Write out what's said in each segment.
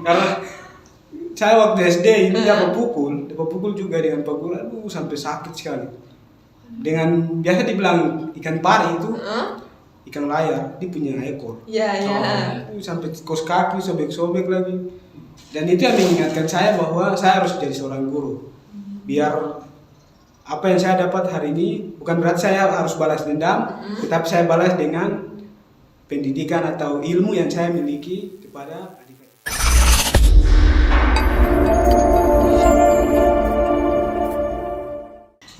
Karena saya waktu SD itu dapat pukul juga dengan pukul, aduh sampai sakit sekali. Dengan biasa dibilang ikan pari itu ikan layar, dia punya ekor. Iya. Sampai kos kaki, sobek-sobek lagi. Dan itu yang mengingatkan saya bahwa saya harus jadi seorang guru. Biar apa yang saya dapat hari ini bukan berarti saya harus balas dendam, tetapi saya balas dengan pendidikan atau ilmu yang saya miliki kepada adik-adik.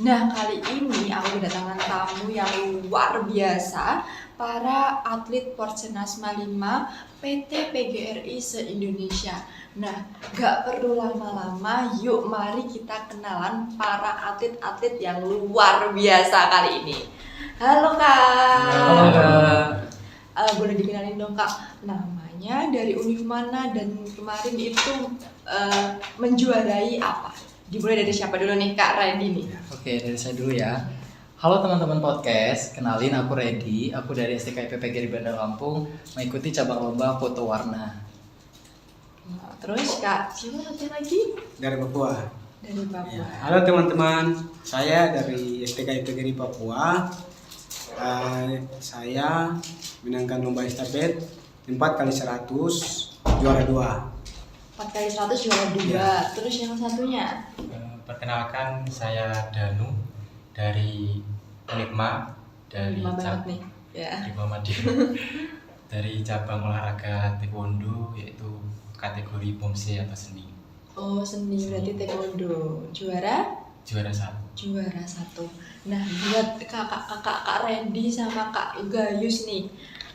Nah, kali ini aku kedatangan tamu yang luar biasa, para atlet Porsenas 5 PT PGRI se-Indonesia. Nah, gak perlu lama-lama, yuk mari kita kenalan para atlet-atlet yang luar biasa kali ini. Halo Kak. Halo Kak. Boleh dikenalin dong Kak, namanya, dari univ mana, dan kemarin itu menjuarai apa? Dimulai dari siapa dulu nih Kak Randy nih? Oke, dari saya dulu ya. Halo teman-teman podcast, kenalin aku Reddy, aku dari STKIP PGRI Bandar Lampung, mengikuti cabang lomba foto warna. Nah, terus Kak, siapa satu lagi? Dari Papua. Dari Papua. Halo teman-teman, saya dari STKI PGRI Papua. Saya menangkan lomba estafet 4x100 juara 2. 4x100 juara 2. Ya. Terus yang satunya? Perkenalkan, saya Danu dari Unipma, dari Lima banget nih. Ya. di Muhammadiyah. Dari cabang olahraga taekwondo, yaitu kategori pomse atau seni. Oh, seni, berarti taekwondo. Juara 1. Juara 1. Nah, buat Kak Randy sama Kak Gayus nih,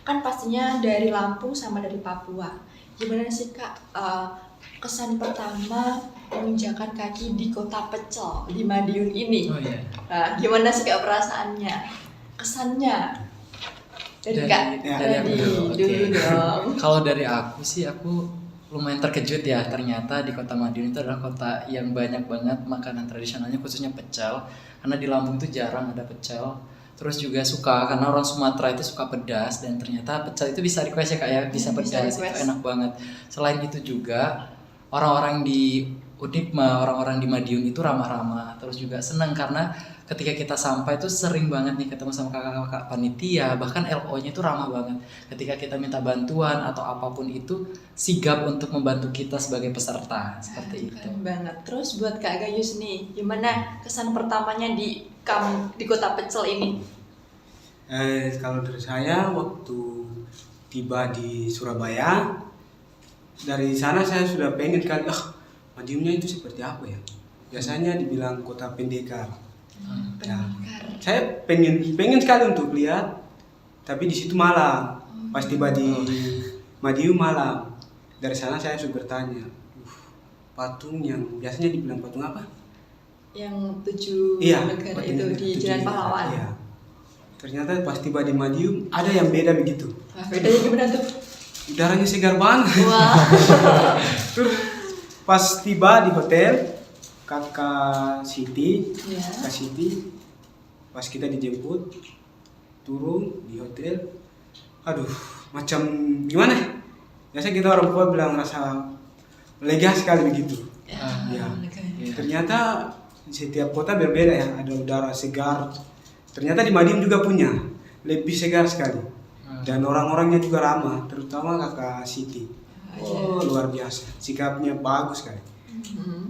kan pastinya dari Lampung sama dari Papua. Gimana sih Kak kesan pertama menginjakan kaki di kota pecel di Madiun ini? Oh iya. Nah, gimana sih Kak perasaannya, kesannya? Dari Kak dari aku Randy dulu, dulu oke. dong. Kalau dari aku sih, aku lumayan terkejut ya, ternyata di kota Madiun itu adalah kota yang banyak banget makanan tradisionalnya, khususnya pecel. Karena di Lampung itu jarang ada pecel. Terus juga suka, karena orang Sumatera itu suka pedas, dan ternyata pecel itu bisa request ya Kak ya, bisa Bisa pedas, itu request. enak banget. Selain itu juga orang-orang di Unipma, orang-orang di Madiun itu ramah-ramah, terus juga senang karena ketika kita sampai itu sering banget nih ketemu sama kakak-kakak panitia, bahkan LO-nya itu ramah banget. Ketika kita minta bantuan atau apapun itu, sigap untuk membantu kita sebagai peserta, seperti itu. Keren banget. Terus buat Kak Gayus nih, gimana kesan pertamanya di kota pecel ini? Kalau dari saya waktu tiba di Surabaya, dari sana saya sudah pengen kan, Madiunnya itu seperti apa ya? Biasanya dibilang kota pendekar. Ya. Saya pengen sekali untuk lihat, tapi di situ malam. Pas tiba di Madiun malam. Dari sana saya sudah bertanya, patung yang biasanya dibilang patung apa? Yang 7 Iya, negara patung itu yang di 7 Jalan negara, Pahlawan. iya. Ternyata pas tiba di Madiun ada yang beda begitu. Nah, bedanya gimana tuh? Udaranya segar banget. Wah. Terus pas tiba di hotel Kakak Siti, Ya. Kak Siti, pas kita dijemput turun di hotel, aduh macam gimana? Biasa kita orang tua bilang rasa lega sekali begitu. Ya. Iya. Ternyata setiap kota berbeda ya, ada udara segar. Ternyata di Madiun juga punya, lebih segar sekali. Dan orang-orangnya juga ramah, terutama Kakak Siti. Oh, luar biasa. Sikapnya bagus sekali.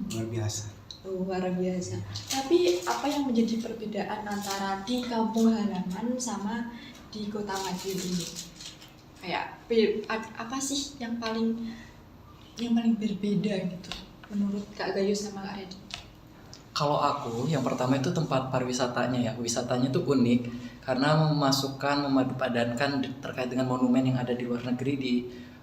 Luar biasa. Luar biasa. Tapi apa yang menjadi perbedaan antara di kampung halaman sama di kota Madiun ini? Kayak apa sih yang paling berbeda gitu menurut Kak Gayus sama Kak Reddy? Kalau aku, yang pertama itu tempat pariwisatanya ya. Wisatanya itu unik karena memadupadankan terkait dengan monumen yang ada di luar negeri di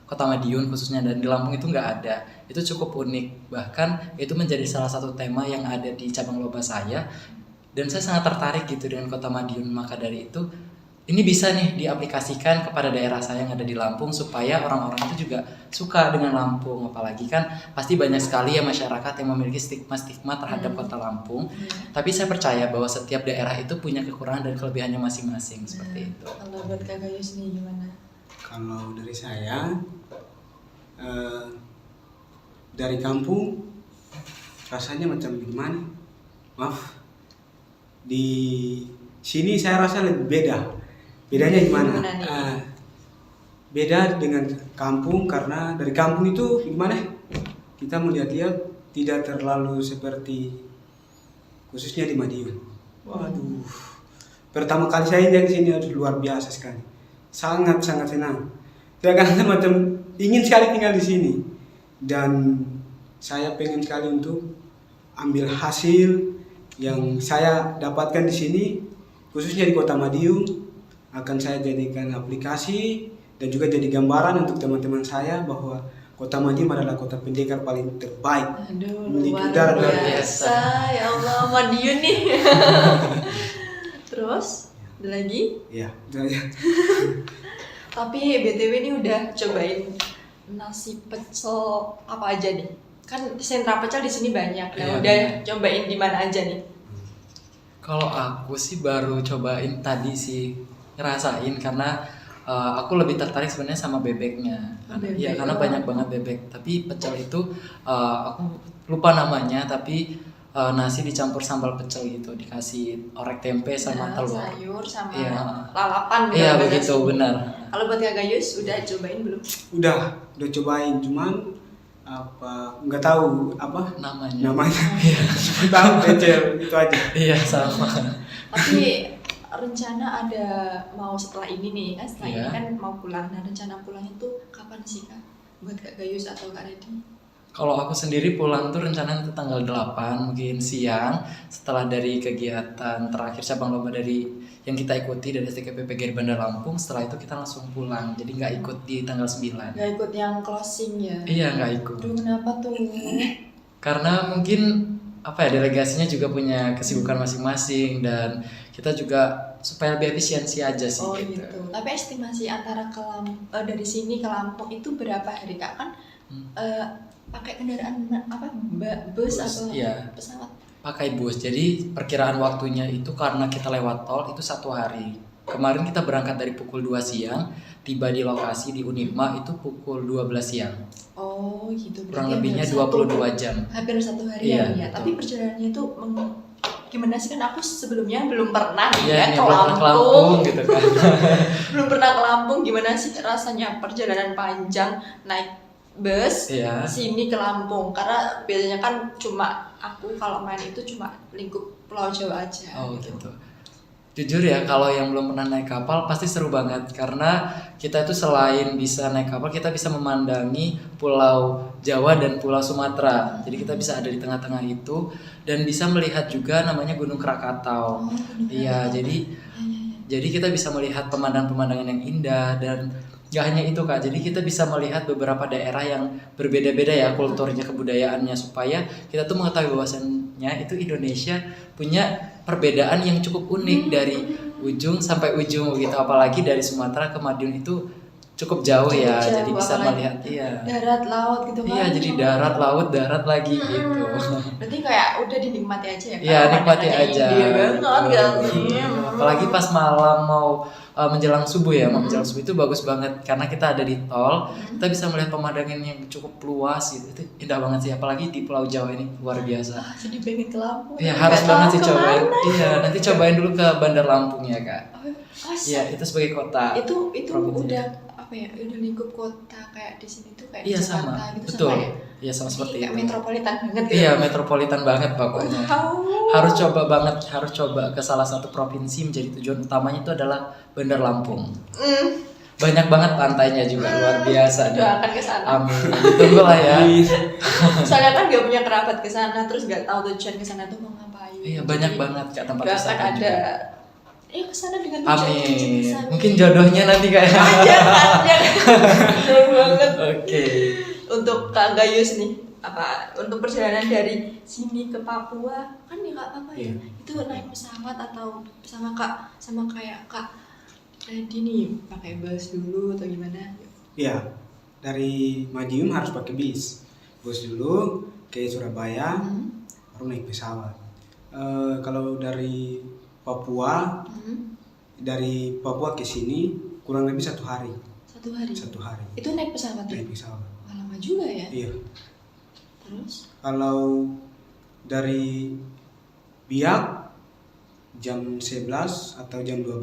Kota Madiun khususnya, dan di Lampung itu nggak ada. Itu cukup unik. Bahkan itu menjadi salah satu tema yang ada di cabang lomba saya, dan saya sangat tertarik gitu dengan Kota Madiun. Maka dari itu ini bisa nih diaplikasikan kepada daerah saya yang ada di Lampung supaya orang-orang itu juga suka dengan Lampung. Apalagi kan pasti banyak sekali ya masyarakat yang memiliki stigma-stigma terhadap kota Lampung. Tapi saya percaya bahwa setiap daerah itu punya kekurangan dan kelebihannya masing-masing, seperti itu. Kalau buat Kak Gayus nih gimana? Kalau dari saya, dari kampung rasanya macam gimana? Maaf, di sini saya rasa lebih beda. Bedanya gimana? Gimana nih? Beda dengan kampung karena dari kampung itu gimana? Kita melihat-lihat tidak terlalu seperti khususnya di Madiun. Waduh, pertama kali saya lihat di sini aduh, luar biasa sekali, sangat senang. Saya kan macam ingin sekali tinggal di sini dan saya pengen sekali untuk ambil hasil yang saya dapatkan di sini khususnya di Kota Madiun akan saya jadikan aplikasi dan juga jadi gambaran untuk teman-teman saya bahwa Kota Madiun adalah kota pendekar paling terbaik. Aduh, Memiliki luar udara luar biasa. Ya Allah, Madiun nih. Terus, ada lagi? Ya, itu aja. Tapi BTW ini udah cobain nasi pecel apa aja nih? Kan sentra pecel di sini banyak. Nah, Iya, udah benar. cobain di mana aja nih? Kalau aku sih baru cobain tadi sih, ngerasain karena aku lebih tertarik sebenarnya sama bebeknya. Bebek, Iya, karena oh. banyak banget bebek. Tapi pecel itu aku lupa namanya, tapi nasi dicampur sambal pecel gitu, dikasih orek tempe sama Nah, telur. sayur sama Iya. lalapan. Iya, bener-bener begitu, sih. benar. Kalau buat Kak Gayus udah cobain belum? udah cobain cuman nggak tahu apa Namanya. namanya. Cuma tahu pecel itu aja. Iya, sama. Tapi rencana ada mau setelah ini nih kan setelah Iya. ini kan mau pulang. Nah rencana pulangnya tuh kapan sih Kak? Buat Kak Gayus atau Kak Redi? Kalau aku sendiri pulang tuh rencananya tuh tanggal 8 mungkin siang setelah dari kegiatan terakhir cabang lomba dari yang kita ikuti dari STKP PGRI Bandar Lampung. Setelah itu kita langsung pulang, jadi nggak ikut di tanggal 9. Gak ikut yang closing ya? Iya, nggak ikut. Aduh kenapa tuh? Karena mungkin apa ya, delegasinya juga punya kesibukan masing-masing dan kita juga supaya lebih efisiensi aja sih Oh gitu. gitu. Tapi estimasi antara dari sini ke Lampung itu berapa hari Kak? Kan pakai kendaraan apa? Bus atau Iya. pesawat? Pakai bus. Jadi perkiraan waktunya itu karena kita lewat tol itu 1 hari. Kemarin kita berangkat dari pukul 2 siang, tiba di lokasi di Unifma itu pukul 12 siang. Oh gitu. Kurang Berarti lebihnya hampir 22 jam. hampir 1 hari Iya, ya. betul. Tapi perjalanannya itu gimana sih, kan aku sebelumnya belum pernah nih Iya, ya ini ke belum pernah ke Lampung Lampung. gitu kan. Belum pernah ke Lampung, gimana sih rasanya perjalanan panjang naik bus Iya. sini ke Lampung? Karena biasanya kan cuma aku kalau main itu cuma lingkup Pulau Jawa aja. Oh gitu. Jujur ya, kalau yang belum pernah naik kapal pasti seru banget karena kita itu selain bisa naik kapal, kita bisa memandangi Pulau Jawa dan Pulau Sumatera. Jadi kita bisa ada di tengah-tengah itu dan bisa melihat juga namanya Gunung Krakatau. Oh, benar. Iya, jadi Ya. kita bisa melihat pemandangan-pemandangan yang indah dan gak hanya itu Kak. Jadi kita bisa melihat beberapa daerah yang berbeda-beda ya kulturnya, kebudayaannya, supaya kita tuh mengetahui bahwasannya itu Indonesia punya perbedaan yang cukup unik dari ujung sampai ujung gitu. Apalagi dari Sumatera ke Madiun itu cukup jauh ya. Cukup jauh, Jadi bisa apalagi melihat iya. Darat laut gitu kan. Iya, jadi darat, laut, darat lagi gitu. Berarti kayak udah dinikmati aja ya. Kak? Iya, nikmati Pemandangannya aja. Indah banget Betul. gak sih? Apalagi pas malam mau menjelang subuh ya, mau menjelang subuh itu bagus banget karena kita ada di tol, kita bisa melihat pemandangan yang cukup luas gitu. Itu indah banget sih, apalagi di Pulau Jawa ini luar biasa. Ah, jadi pengen ke Lampung. Iya, tapi harus nggak banget tahu sih cobain. kemana. Iya, nanti cobain dulu ke Bandar Lampung ya, Kak. Oh, Iya, itu sebagai kota. itu provinsi. udah apa ya, udah lingkup kota kayak di sini tuh kayak Iya, di sama. Jakarta gitu. Betul. Sama ya? Iya, sama seperti Kayak itu. metropolitan banget gitu. Iya, metropolitan banget pokoknya. Wow. Harus coba banget, harus coba ke salah satu provinsi menjadi tujuan utamanya itu adalah Bandar Lampung. Banyak banget pantainya juga, luar biasa. Doakan ke sana. Amin. Tunggu lah ya. Soalnya kan gak punya kerabat ke sana, terus gak tahu tujuan ke sana tuh mau ngapain. Iya, banyak Jadi, banget Kak tempat doakan wisata ada. juga. Ya ke sana dengan tujuan Amin. kesana. Mungkin jodohnya nanti kayak. Jangan. Jauh banget. Oke. Untuk Kak Gayus nih, apa untuk perjalanan dari sini ke Papua kan ya Kak Papa ya, Iya. itu naik pesawat atau sama kayak Kak Redi nih pakai bus dulu atau gimana? Iya, dari Madiun harus pakai bis dulu ke Surabaya, baru naik pesawat. Kalau dari Papua, dari Papua ke sini kurang lebih 1 hari. 1 hari. 1 hari Itu naik pesawat ya? naik pesawat. Wah, lama juga ya. Iya. Terus? Kalau dari Biak jam 11 atau jam 12,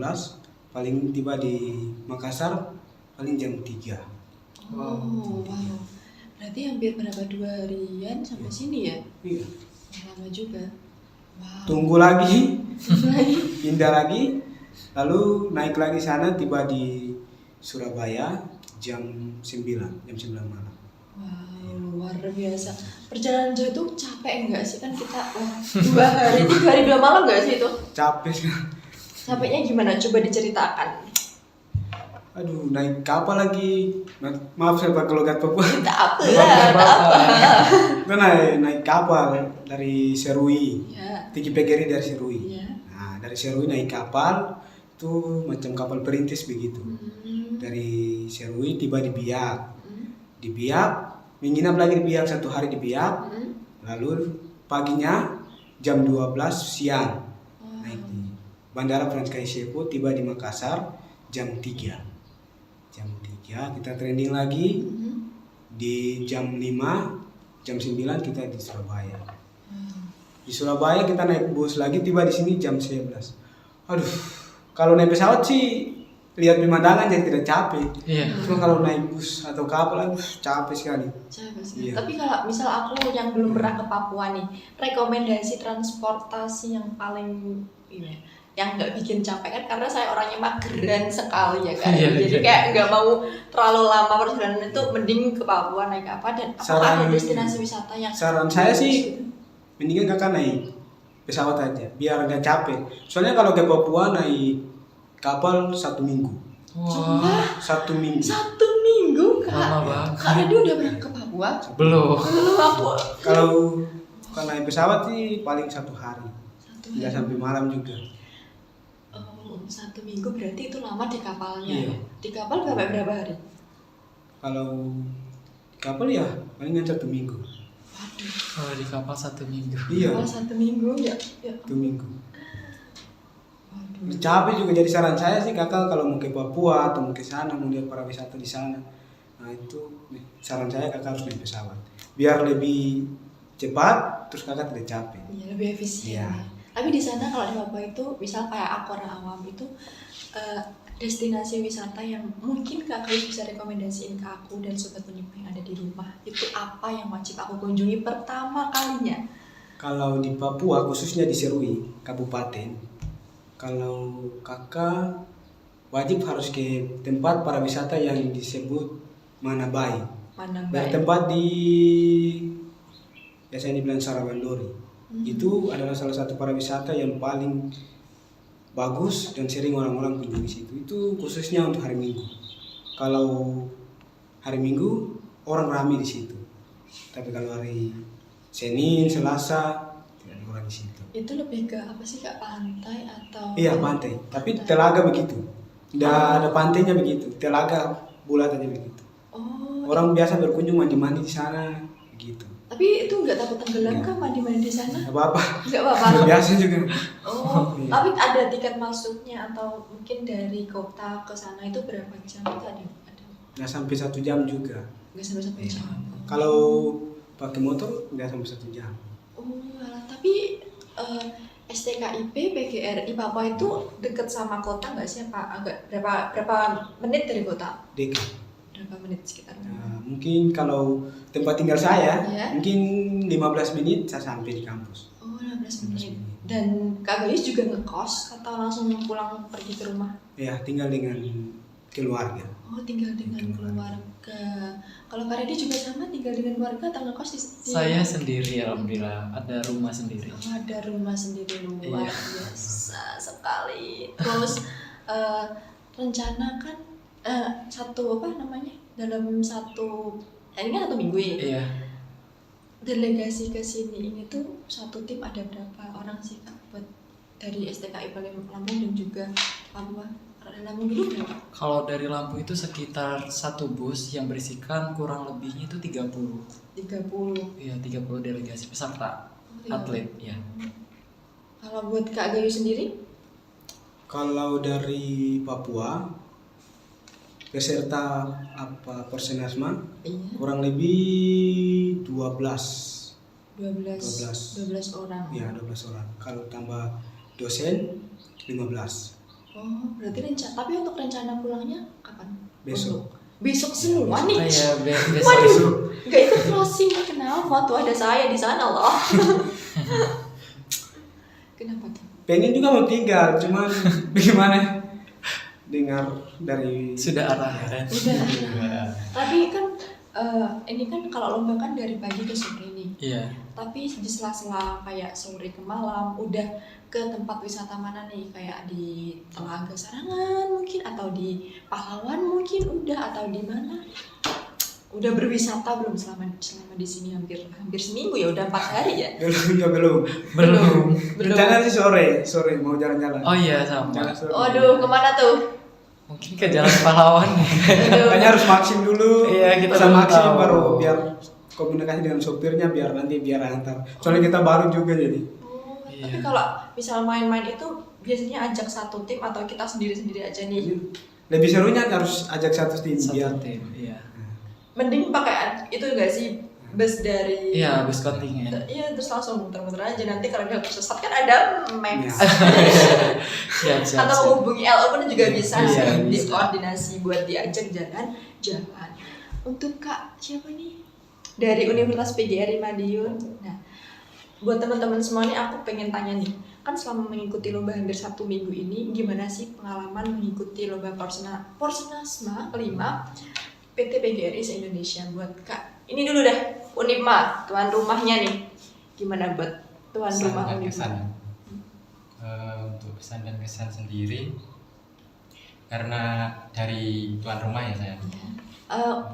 paling tiba di Makassar paling jam 3. Oh, wow. Berarti hampir berapa 2 harian sampai sini ya? Iya. Lama juga. Wow. Tunggu lagi, pindah lagi, lalu naik lagi sana tiba di Surabaya jam 9 malam. Wow, luar biasa. Perjalanan jauh itu capek enggak sih? Kan kita 2 hari, 3 hari 2 malam enggak sih itu? Capek sih. Capeknya gimana? Coba diceritakan. Aduh, naik kapal lagi. Maaf saya pakai logat Papua. Tak apa lah, tak apa. Itu naik kapal dari Serui. Ya, Tiki Pegeri dari Serui. ya. Nah, dari Serui naik kapal itu macam kapal perintis begitu. Dari Serui tiba di Biak. Di Biak, menginap lagi di Biak 1 hari di Biak. Lalu paginya jam 12 siang naik di Bandara Frans Kaisiepo, tiba di Makassar jam 3. Jam 3 kita training lagi. Di jam 5, jam 9 kita di Surabaya. Di Surabaya kita naik bus lagi, tiba di sini jam 11. Aduh, kalau naik pesawat sih lihat pemandangan jadi tidak capek. Iya. Cuma kalau naik bus atau kapal, aduh capek sekali. Capek sih. Iya. Tapi kalau misal aku yang belum pernah ke Papua nih, rekomendasi transportasi yang paling ini yang nggak bikin capek kan, karena saya orangnya mageran sekali ya kan. Iya, Jadi iya. kayak nggak mau terlalu lama perjalanan itu, mending ke Papua naik apa, dan apakah ada destinasi wisata yang Saran saya sih mendingan kakak naik pesawat aja biar nggak capek. Soalnya kalau ke Papua naik kapal 1 minggu. Wah, 1 minggu. 1 minggu kak. lama banget. Kak Redi udah pernah ke Papua? Belum. Belum aku. Kalau naik pesawat sih paling 1 hari. 1 Nggak sampai malam juga. Oh, 1 minggu berarti itu lama di kapalnya. Iya. Di kapal berapa hari? Kalau kapal ya palingan 1 minggu. Waduh. Kalau di kapal 1 minggu. Iya, Kapal 1 minggu ya. 1 minggu. Waduh. Capek juga, jadi saran saya sih kakak kalau mau ke Papua atau mau ke sana mau lihat para wisata di sana, nah itu saran saya kakak harus naik pesawat biar lebih cepat, terus kakak tidak capek. Iya, lebih efisien. Iya. Tapi di sana kalau di Papua itu, misal kayak aku orang awam itu, destinasi wisata yang mungkin kakak bisa rekomendasiin ke aku dan sobat Unipa yang ada di rumah, itu apa yang wajib aku kunjungi pertama kalinya? Kalau di Papua khususnya di Serui Kabupaten, kalau kakak wajib harus ke tempat para wisata yang disebut Manabai. Mana Bertempat di biasanya dibilang Sarawandori. Itu adalah salah satu para wisata yang paling bagus dan sering orang-orang kunjungi situ. Itu khususnya untuk hari Minggu. Kalau hari Minggu orang ramai di situ. Tapi kalau hari Senin, Selasa tidak ada orang di situ. Itu lebih ke apa sih kak, pantai atau? Iya, pantai. Tapi telaga begitu. Tidak ada pantainya begitu. Telaga bulat aja begitu. Oh, Orang biasa berkunjung mandi-mandi di sana begitu. tapi itu nggak takut tenggelam Nggak. kah mandi-mandi di sana? Tidak apa-apa. Nggak apa-apa. Biasa juga. Oh, Iya. tapi ada tiket masuknya atau mungkin dari kota ke sana itu berapa jam itu ada? Nggak sampai 1 jam juga. Nggak sampai 1 jam. Kalau pakai motor nggak sampai 1 jam. Oh, alah. Tapi STKIP PGRI Papua itu deket sama kota nggak sih Pak? Agak berapa menit dari kota? Dekat. Berapa menit sekitar? Nah, mungkin kalau tempat tinggal saya, Iya. mungkin 15 menit saya sampai di kampus. Oh, 15 menit. 15 menit. Dan Kak Gayus juga ngekos atau langsung pulang pergi ke rumah? Ya, tinggal dengan keluarga. Oh, tinggal dengan keluarga. Kalau Kak Redi juga sama, tinggal dengan keluarga atau ngekos di? Saya sendiri, alhamdulillah, ada rumah sendiri. Oh, ada rumah sendiri, luar Iya. biasa sekali. Terus rencana kan satu apa namanya, dalam satu ini kan 1 minggu ya. Iya. Delegasi ke sini ini tuh satu tim ada berapa orang sih Kak, buat dari STKI Lampung dan juga Papua? Dari Lampung dulu berapa? Kalau dari Lampung itu sekitar 1 bus yang berisikan kurang lebihnya itu 30. 30. Iya, 30 delegasi peserta Oh, 30. atlet, ya. Kalau buat Kak Gayu sendiri? Kalau dari Papua peserta Porsenasma Iya. kurang lebih 12 orang. ya 12 orang. Kalau tambah dosen 15. Oh, berarti tapi untuk rencana pulangnya kapan? Besok. Besok semua nih. Besok. Waduh, nggak ikut closing kenapa? Tuh ada saya di sana loh. Kenapa tuh? Pengen juga mau tinggal, cuman bagaimana dengar dari Sudah arahan. Udah. Tapi kan ini kan kalau lomba kan dari pagi ke sore nih. Iya. Tapi di sela-sela kayak sore ke malam udah ke tempat wisata mana nih, kayak di Telaga Sarangan mungkin, atau di Pahlawan mungkin udah, atau di mana? Udah berwisata belum selama di sini hampir seminggu ya, udah 4 hari ya? belum. Rencana sih sore mau jalan-jalan. Oh iya sama. Jalan sore. Waduh, kemana tuh? Mungkin ke Jalan Pahlawan. Makanya harus maksim dulu. Iya, kita sama belum maksim tahu. baru biar komunikasi dengan sopirnya biar antar. Soalnya kita baru juga jadi. Tapi kalau misal main-main itu biasanya ajak satu tim atau kita sendiri-sendiri aja nih? Lebih serunya harus ajak satu tim biar Satu tim. Iya. Mending pakai itu enggak sih, bus dari Iya, bus kontingen. Iya, terus langsung muter-muter aja, nanti kalau dia tersesat kan ada maps. Siap. Atau menghubungi LO pun juga bisa Iya, di bisa. koordinasi buat diajak jalan. Untuk Kak siapa nih? Dari Universitas PGRI Madiun. Nah, buat teman-teman semua nih aku pengen tanya nih. Kan selama mengikuti lomba hampir 1 minggu ini, gimana sih pengalaman mengikuti lomba Porsenasma kelima PT PGRI se-Indonesia buat Kak? Ini dulu dah, Unipma, tuan rumahnya nih. Gimana buat tuan Pesan rumah dan Unipma? kesan. Untuk pesan dan kesan sendiri, karena dari tuan rumah ya saya.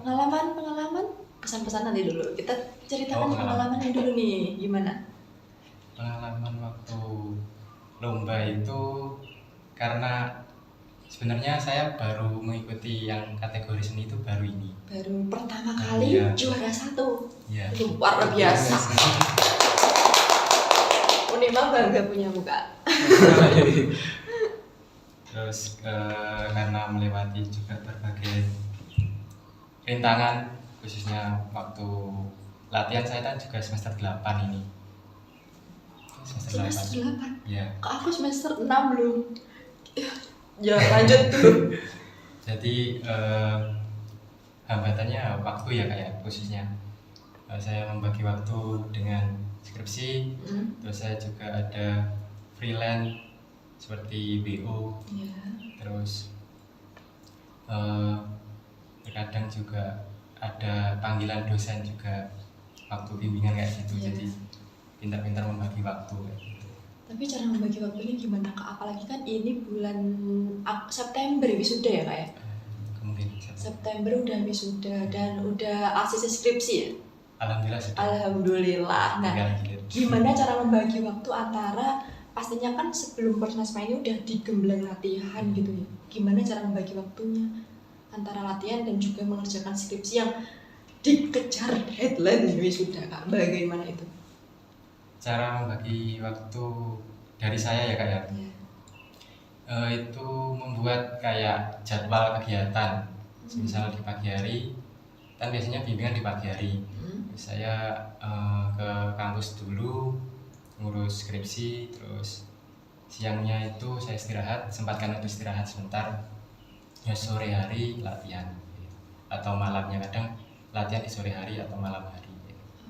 Pengalaman, pesan-pesan nanti dulu. Kita ceritakan Pengalaman. pengalamannya dulu nih, gimana? Pengalaman waktu lomba itu karena sebenarnya saya baru mengikuti yang kategori seni itu baru ini. Baru pertama kali Iya. juara 1. Ya. Luar biasa. Unima bangga punya muka. Terus karena melewati juga berbagai rintangan, khususnya waktu latihan saya kan juga semester 8 ini. Semester 8. Ya. Kak aku semester 6 belum. Ya lanjut tuh. Jadi hambatannya waktu ya kayak khususnya saya membagi waktu dengan skripsi, terus saya juga ada freelance seperti BO, Iya. terus terkadang juga ada panggilan dosen juga waktu bimbingan kayak gitu. Iya. Jadi pintar-pintar membagi waktu kayak gitu. Tapi cara membagi waktunya gimana Kak? Apalagi kan ini bulan September wisuda ya Kak ya? Kemudian September udah wisuda dan udah ACC skripsi ya? alhamdulillah sudah Alhamdulillah. Nah, tinggal gilir. gimana cara membagi waktu antara, pastinya kan sebelum Porsenasma ini udah digembleng latihan gitu ya. Gimana cara membagi waktunya antara latihan dan juga mengerjakan skripsi yang dikejar deadline wisuda Kak? Bagaimana itu? Cara membagi waktu dari saya ya kak ya, Ya. itu membuat kayak jadwal kegiatan. Misal di pagi hari kan biasanya bimbingan di pagi hari, saya ke kampus dulu ngurus skripsi, terus siangnya itu saya istirahat, sempatkan untuk istirahat sebentar, ya sore hari latihan atau malamnya, kadang latihan di sore hari atau malam hari.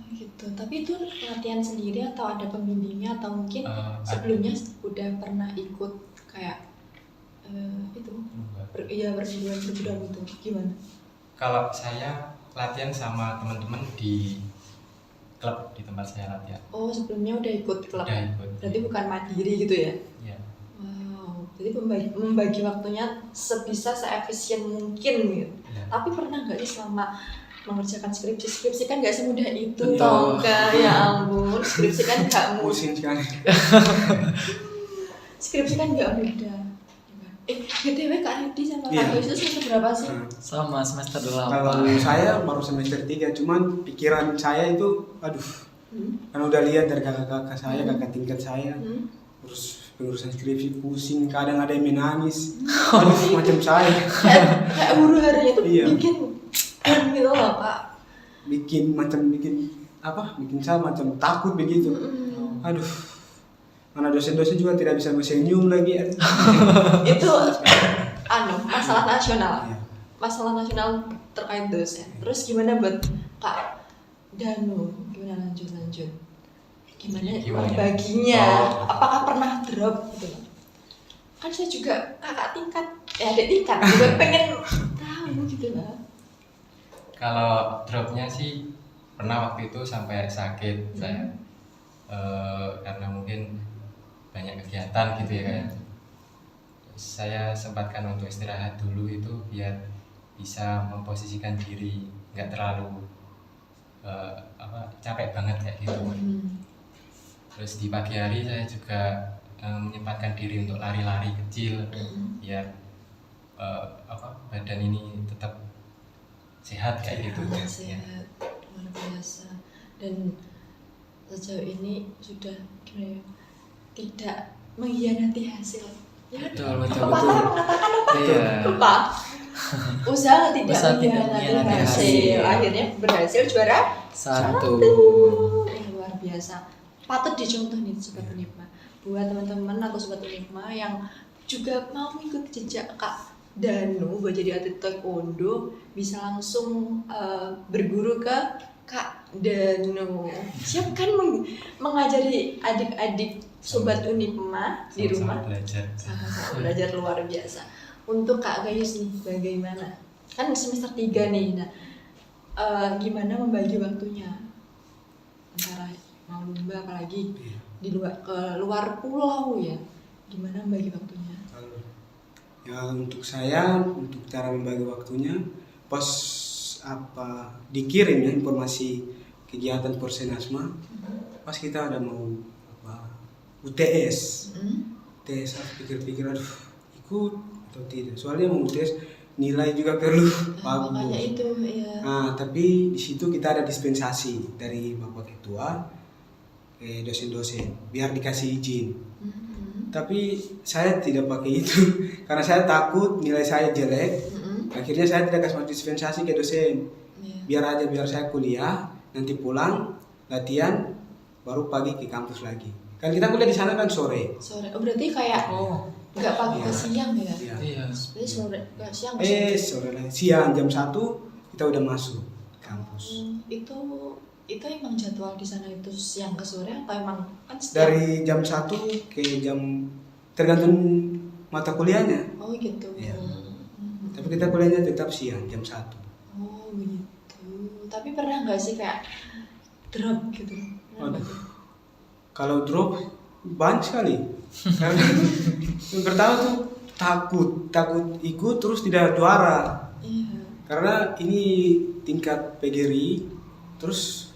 Gitu. Tapi itu latihan sendiri atau ada pembimbingnya, atau mungkin sebelumnya udah pernah ikut kayak itu berbulan gitu, gimana? Kalau saya latihan sama teman-teman di klub di tempat saya latihan. Oh, sebelumnya udah ikut klub. Udah ikut. Berarti bukan mandiri gitu ya? Ya. Wow. Jadi membagi waktunya sebisa seefisien mungkin gitu. Ya. Tapi pernah nggak sih selama mengerjakan skripsi kan nggak semudah itu, Betul. tau Kak? Ya ampun, skripsi kan nggak mudah. Pusing sekali. Skripsi kan nggak mudah. BTW Kak Redi sama Iya. Kak Yosu semester berapa sih? Sama semester 8. Kalau saya baru semester 3, cuman pikiran saya itu aduh, kan udah lihat dari kakak-kakak saya, kakak tingkat saya, terus pengurusan skripsi pusing, kadang ada yang menangis. Aduh, macam saya. Kayak huru haranya tuh Iya. bikin gitu loh Kak. Bikin saya macam takut begitu. Aduh, mana dosen-dosen juga tidak bisa senyum lagi. Itu masalah nasional. Iya. Masalah nasional terkait dosen. Terus gimana buat Kak Danu? Gimana lanjut? Gimana baginya? Apakah pernah drop gitu loh? Kan saya juga kakak tingkat, adik tingkat juga pengen tahu gitu loh. Kalau dropnya sih pernah waktu itu sampai sakit saya. Karena mungkin banyak kegiatan gitu ya kayak. Saya sempatkan untuk istirahat dulu itu biar bisa memposisikan diri, nggak terlalu capek banget kayak gitu. Terus di pagi hari saya juga menyempatkan diri untuk lari-lari kecil biar badan ini tetap sehat kayak gitu. Sehat, luar biasa. Dan sejauh ini sudah gimana ya, tidak mengkhianati hasil. Ya, Betul. pepatah mengatakan apa? Iya. Lupa. Usaha tidak Usaha tidak mengkhianati mengkhianati hasil. hasil. Akhirnya berhasil juara 1. Luar biasa. Patut dicontoh nih Sobat Unipma. Buat teman-teman atau Sobat Unipma yang juga mau ikut jejak Kak Danu buat jadi atlet taekwondo, bisa langsung berguru ke Kak Danu. Siap kan mengajari adik-adik Sobat Unipma di rumah? Sama-sama belajar. Sama-sama belajar luar biasa. Untuk Kak Gayus nih, bagaimana? Kan semester 3 nih, nah gimana membagi waktunya antara mau lomba apalagi di luar pulau ya, gimana membagi waktunya? Ya untuk saya, untuk cara membagi waktunya, pas dikirim ya informasi kegiatan Porsenasma, pas kita ada mau UTS, UTS aku pikir-pikir aduh ikut atau tidak, soalnya mau UTS nilai juga perlu bagus. Makanya itu ya. Nah, tapi di situ kita ada dispensasi dari Bapak Ketua ke dosen-dosen biar dikasih izin. Tapi saya tidak pakai itu karena saya takut nilai saya jelek. Akhirnya saya tidak kasih dispensasi ke dosen. Biar saya kuliah, nanti pulang latihan, baru pagi ke kampus lagi. Kan kita kuliah di sana kan sore. Oh berarti kayak nggak pagi ke siang ya? Iya. Sebenarnya sore nggak siang. Sore lagi. Siang jam 1 kita udah masuk kampus. Itu emang jadwal di sana itu siang ke sore atau emang kan setiap... Dari jam 1 ke jam tergantung mata kuliahnya. Oh gitu. Iya. Tapi kita kuliahnya tetap siang jam 1. Oh begitu. Tapi pernah nggak sih kayak drop gitu? Waduh. Kalau drop banyak sekali. Karena yang pertama tuh takut ikut terus tidak juara. Iya. Karena ini tingkat PGRI, terus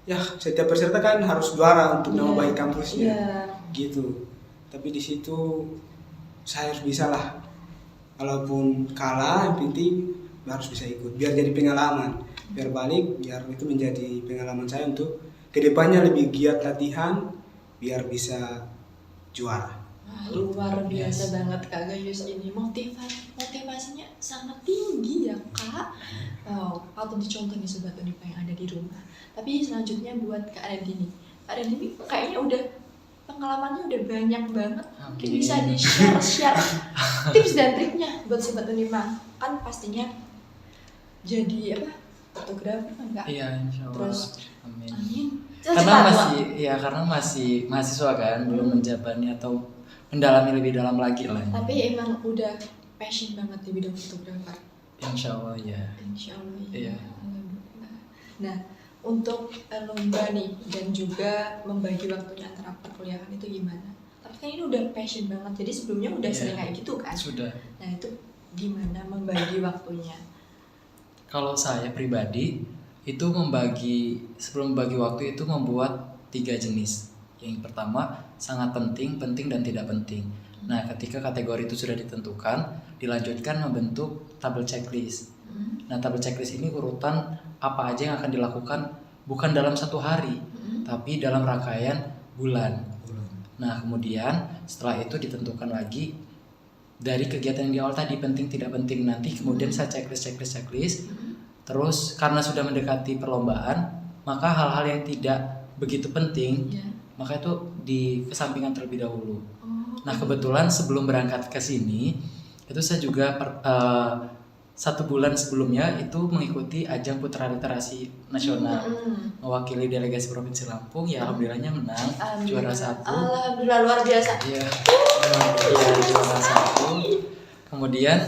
ya setiap peserta kan harus juara untuk nama baik kampusnya. Iya. Gitu. Tapi di situ saya harus bisa lah. Walaupun kalah, yang penting harus bisa ikut. Biar jadi pengalaman. Biar balik, biar itu menjadi pengalaman saya untuk kedepannya lebih giat latihan, biar bisa juara. Wah, luar biasa banget Kak Gayus ini. Motivasinya sangat tinggi ya Kak. Wow, patut dicontoh nih Sobat Unipma yang ada di rumah. Tapi selanjutnya buat Kak Adini. Kak Adini kayaknya udah pengalamannya udah banyak banget. Mungkin bisa di-share tips dan triknya buat Sobat Unipma. Kan pastinya jadi fotografer kan Kak? Iya, insya Allah. Terus Amin. amin. Karena masih mahasiswa kan, belum menjabani atau mendalami lebih dalam lagi lah. Tapi emang udah passion banget di bidang fotografer. Insya Allah ya. Insya Allah Iya. Alhamdulillah. Nah, untuk lomba nih dan juga membagi waktunya antara perkuliahan itu gimana? Tapi kan ini udah passion banget, jadi sebelumnya udah Iya. sering kayak gitu kan? Sudah. Nah itu gimana membagi waktunya? Kalau saya pribadi itu sebelum membagi waktu itu membuat 3 jenis. Yang pertama sangat penting, penting dan tidak penting. Nah, ketika kategori itu sudah ditentukan, dilanjutkan membentuk tabel checklist. Nah, tabel checklist ini urutan apa aja yang akan dilakukan bukan dalam 1 hari, tapi dalam rangkaian bulan. Nah kemudian setelah itu ditentukan lagi dari kegiatan yang di awal tadi penting tidak penting, nanti kemudian saya checklist. Terus karena sudah mendekati perlombaan, maka hal-hal yang tidak begitu penting Ya. maka itu dikesampingkan terlebih dahulu. Oh. Nah kebetulan sebelum berangkat ke sini itu saya juga 1 bulan sebelumnya itu mengikuti ajang Putra Literasi Nasional, mewakili delegasi Provinsi Lampung. Ya alhamdulillahnya menang, juara 1. Alhamdulillah, luar biasa. Iya, juara 1. Kemudian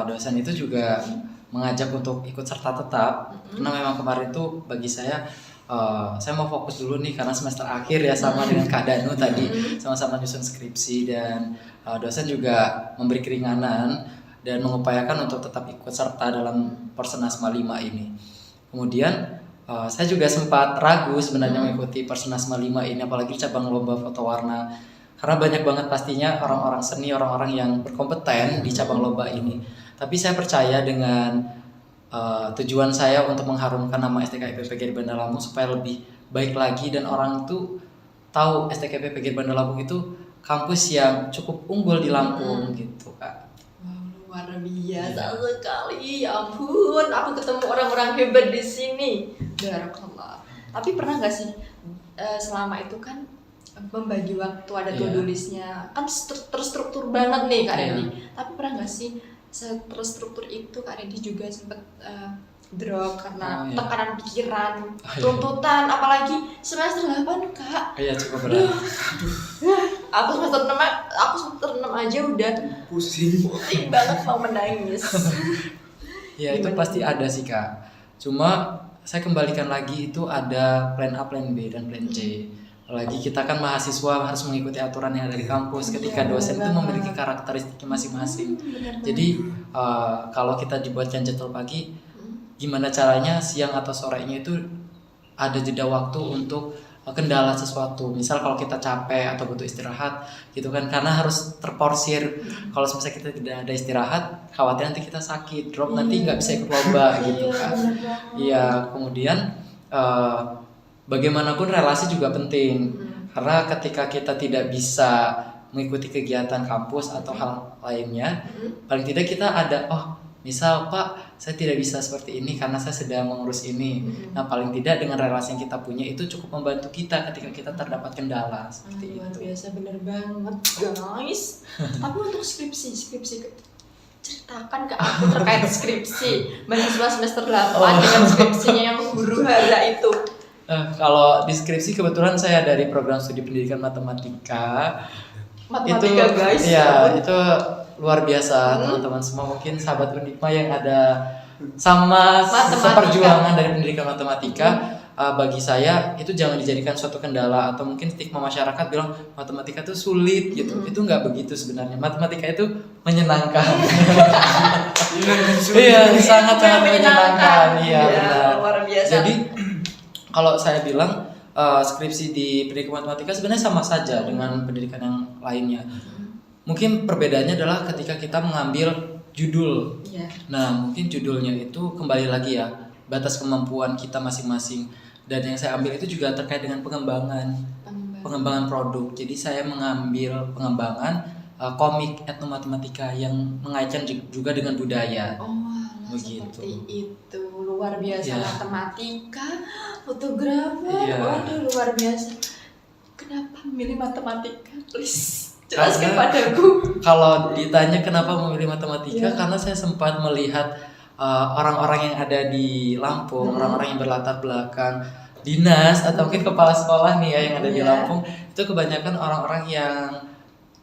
dosen itu juga mengajak untuk ikut serta tetap, karena memang kemarin itu bagi saya mau fokus dulu nih karena semester akhir ya, sama dengan Kak Danu tadi sama-sama nyusun skripsi, dan dosen juga memberi keringanan dan mengupayakan untuk tetap ikut serta dalam Persernasma 5 ini. Kemudian saya juga sempat ragu sebenarnya mengikuti Persernasma 5 ini, apalagi cabang lomba foto warna, karena banyak banget pastinya orang-orang seni, orang-orang yang berkompeten di cabang lomba ini. Tapi saya percaya dengan tujuan saya untuk mengharumkan nama STKIP PGRI Bandar Lampung supaya lebih baik lagi, dan orang itu tahu STKIP PGRI Bandar Lampung itu kampus yang cukup unggul di Lampung gitu Kak. Luar biasa sekali, ya ampun, aku ketemu orang-orang hebat di sini. Barakallah. Tapi pernah nggak sih selama itu kan membagi waktu, ada to-do listnya, kan terstruktur banget nih Kak Randy. Tapi pernah nggak sih terstruktur itu Kak Randy juga sempat drop karena tekanan pikiran, tuntutan, apalagi semester 8 Kak. Iya cukup berat. Aku semester 6 aja udah Pusing banget, mau menangis. Ya itu pasti ada sih Kak. Cuma saya kembalikan lagi, itu ada plan A, plan B, dan plan C. Apalagi kita kan mahasiswa harus mengikuti aturan yang ada di kampus ketika dosen itu memiliki karakteristiknya masing-masing. Jadi kalau kita dibuatkan jadwal pagi, gimana caranya siang atau sorenya itu ada jeda waktu untuk kendala sesuatu. Misal kalau kita capek atau butuh istirahat gitu kan, karena harus terporsir. Kalau misalnya kita tidak ada istirahat, khawatir nanti kita sakit, drop, nanti nggak bisa ikut lomba gitu kan. Iya, kemudian bagaimanapun relasi juga penting, karena ketika kita tidak bisa mengikuti kegiatan kampus atau hal lainnya, paling tidak kita ada, misal Pak, saya tidak bisa seperti ini karena saya sedang mengurus ini. Nah paling tidak dengan relasi yang kita punya itu cukup membantu kita ketika kita terdapat kendala seperti Luar itu. biasa, bener banget guys. Tapi untuk skripsi ceritakan ke aku terkait skripsi mahasiswa semester 8 dengan skripsinya yang huru hara itu. Kalau di skripsi kebetulan saya dari program studi pendidikan matematika. Matematika itu, guys. Ya itu luar biasa teman-teman semua, mungkin sahabat Unipma yang ada sama seperjuangan dari pendidikan matematika. Bagi saya itu jangan dijadikan suatu kendala atau mungkin stigma masyarakat bilang matematika itu sulit gitu. Itu nggak begitu sebenarnya. Matematika itu menyenangkan. Iya, sangat-sangat menyenangkan. Iya, benar. Luar biasa. Jadi kalau saya bilang skripsi di pendidikan matematika sebenarnya sama saja dengan pendidikan yang lainnya. Mungkin perbedaannya adalah ketika kita mengambil judul. Nah, mungkin judulnya itu kembali lagi ya, batas kemampuan kita masing-masing. Dan yang saya ambil itu juga terkait dengan pengembangan produk. Jadi saya mengambil pengembangan komik etnomatematika yang mengaitkan juga dengan budaya. Begitu. Seperti itu, luar biasa. Matematika, fotografer, waduh luar biasa. Kenapa memilih matematika? Please jelaskan padaku. Kalau ditanya kenapa memilih matematika, karena saya sempat melihat orang-orang yang ada di Lampung, orang-orang yang berlatar belakang dinas atau mungkin kepala sekolah nih ya yang ada di Lampung, itu kebanyakan orang-orang yang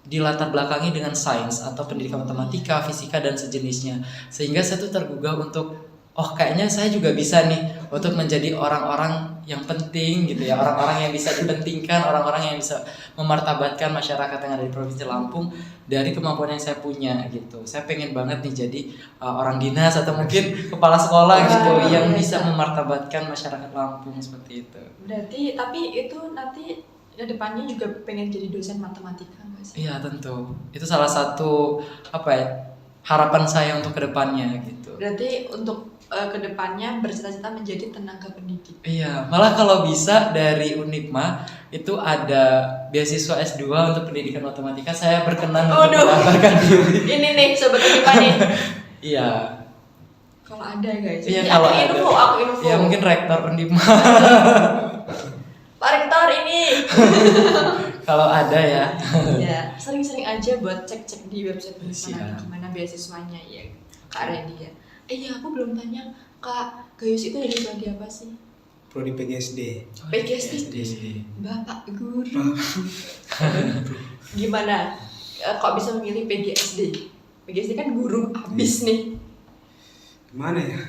dilatar belakangi dengan sains atau pendidikan matematika, fisika dan sejenisnya. Sehingga saya tuh tergugah untuk kayaknya saya juga bisa nih untuk menjadi orang-orang yang penting gitu ya, orang-orang yang bisa dipentingkan, orang-orang yang bisa memartabatkan masyarakat yang ada di Provinsi Lampung dari kemampuan yang saya punya gitu. Saya pengen banget nih jadi orang dinas atau mungkin kepala sekolah gitu yang bisa memartabatkan masyarakat Lampung seperti itu. Berarti tapi itu nanti ke depannya juga pengen jadi dosen matematika nggak sih? Iya tentu, itu salah satu harapan saya untuk kedepannya gitu. Berarti untuk kedepannya bercita-cita menjadi tenaga pendidik. Iya, malah kalau bisa dari Unipma itu ada beasiswa S2 untuk pendidikan matematika, saya berkenan Waduh. untuk mendaftarkan diri. Ini nih sobat Unipa nih. Iya. Kalau ada guys. Iya, Ini kalau aku ada. info, aku info. Ya mungkin rektor Undipma. Pak Rektor ini. Kalau ada ya. Ya, sering-sering aja buat cek-cek di website Unipa Siap. gimana beasiswanya ya. Kak Randy ya. Iya, aku belum tanya Kak Gayus itu dari prodi apa sih? Prodi PGSD. PGSD. PSD. Bapak guru. Gimana? Kok bisa memilih PGSD? PGSD kan guru abis nih. Gimana ya?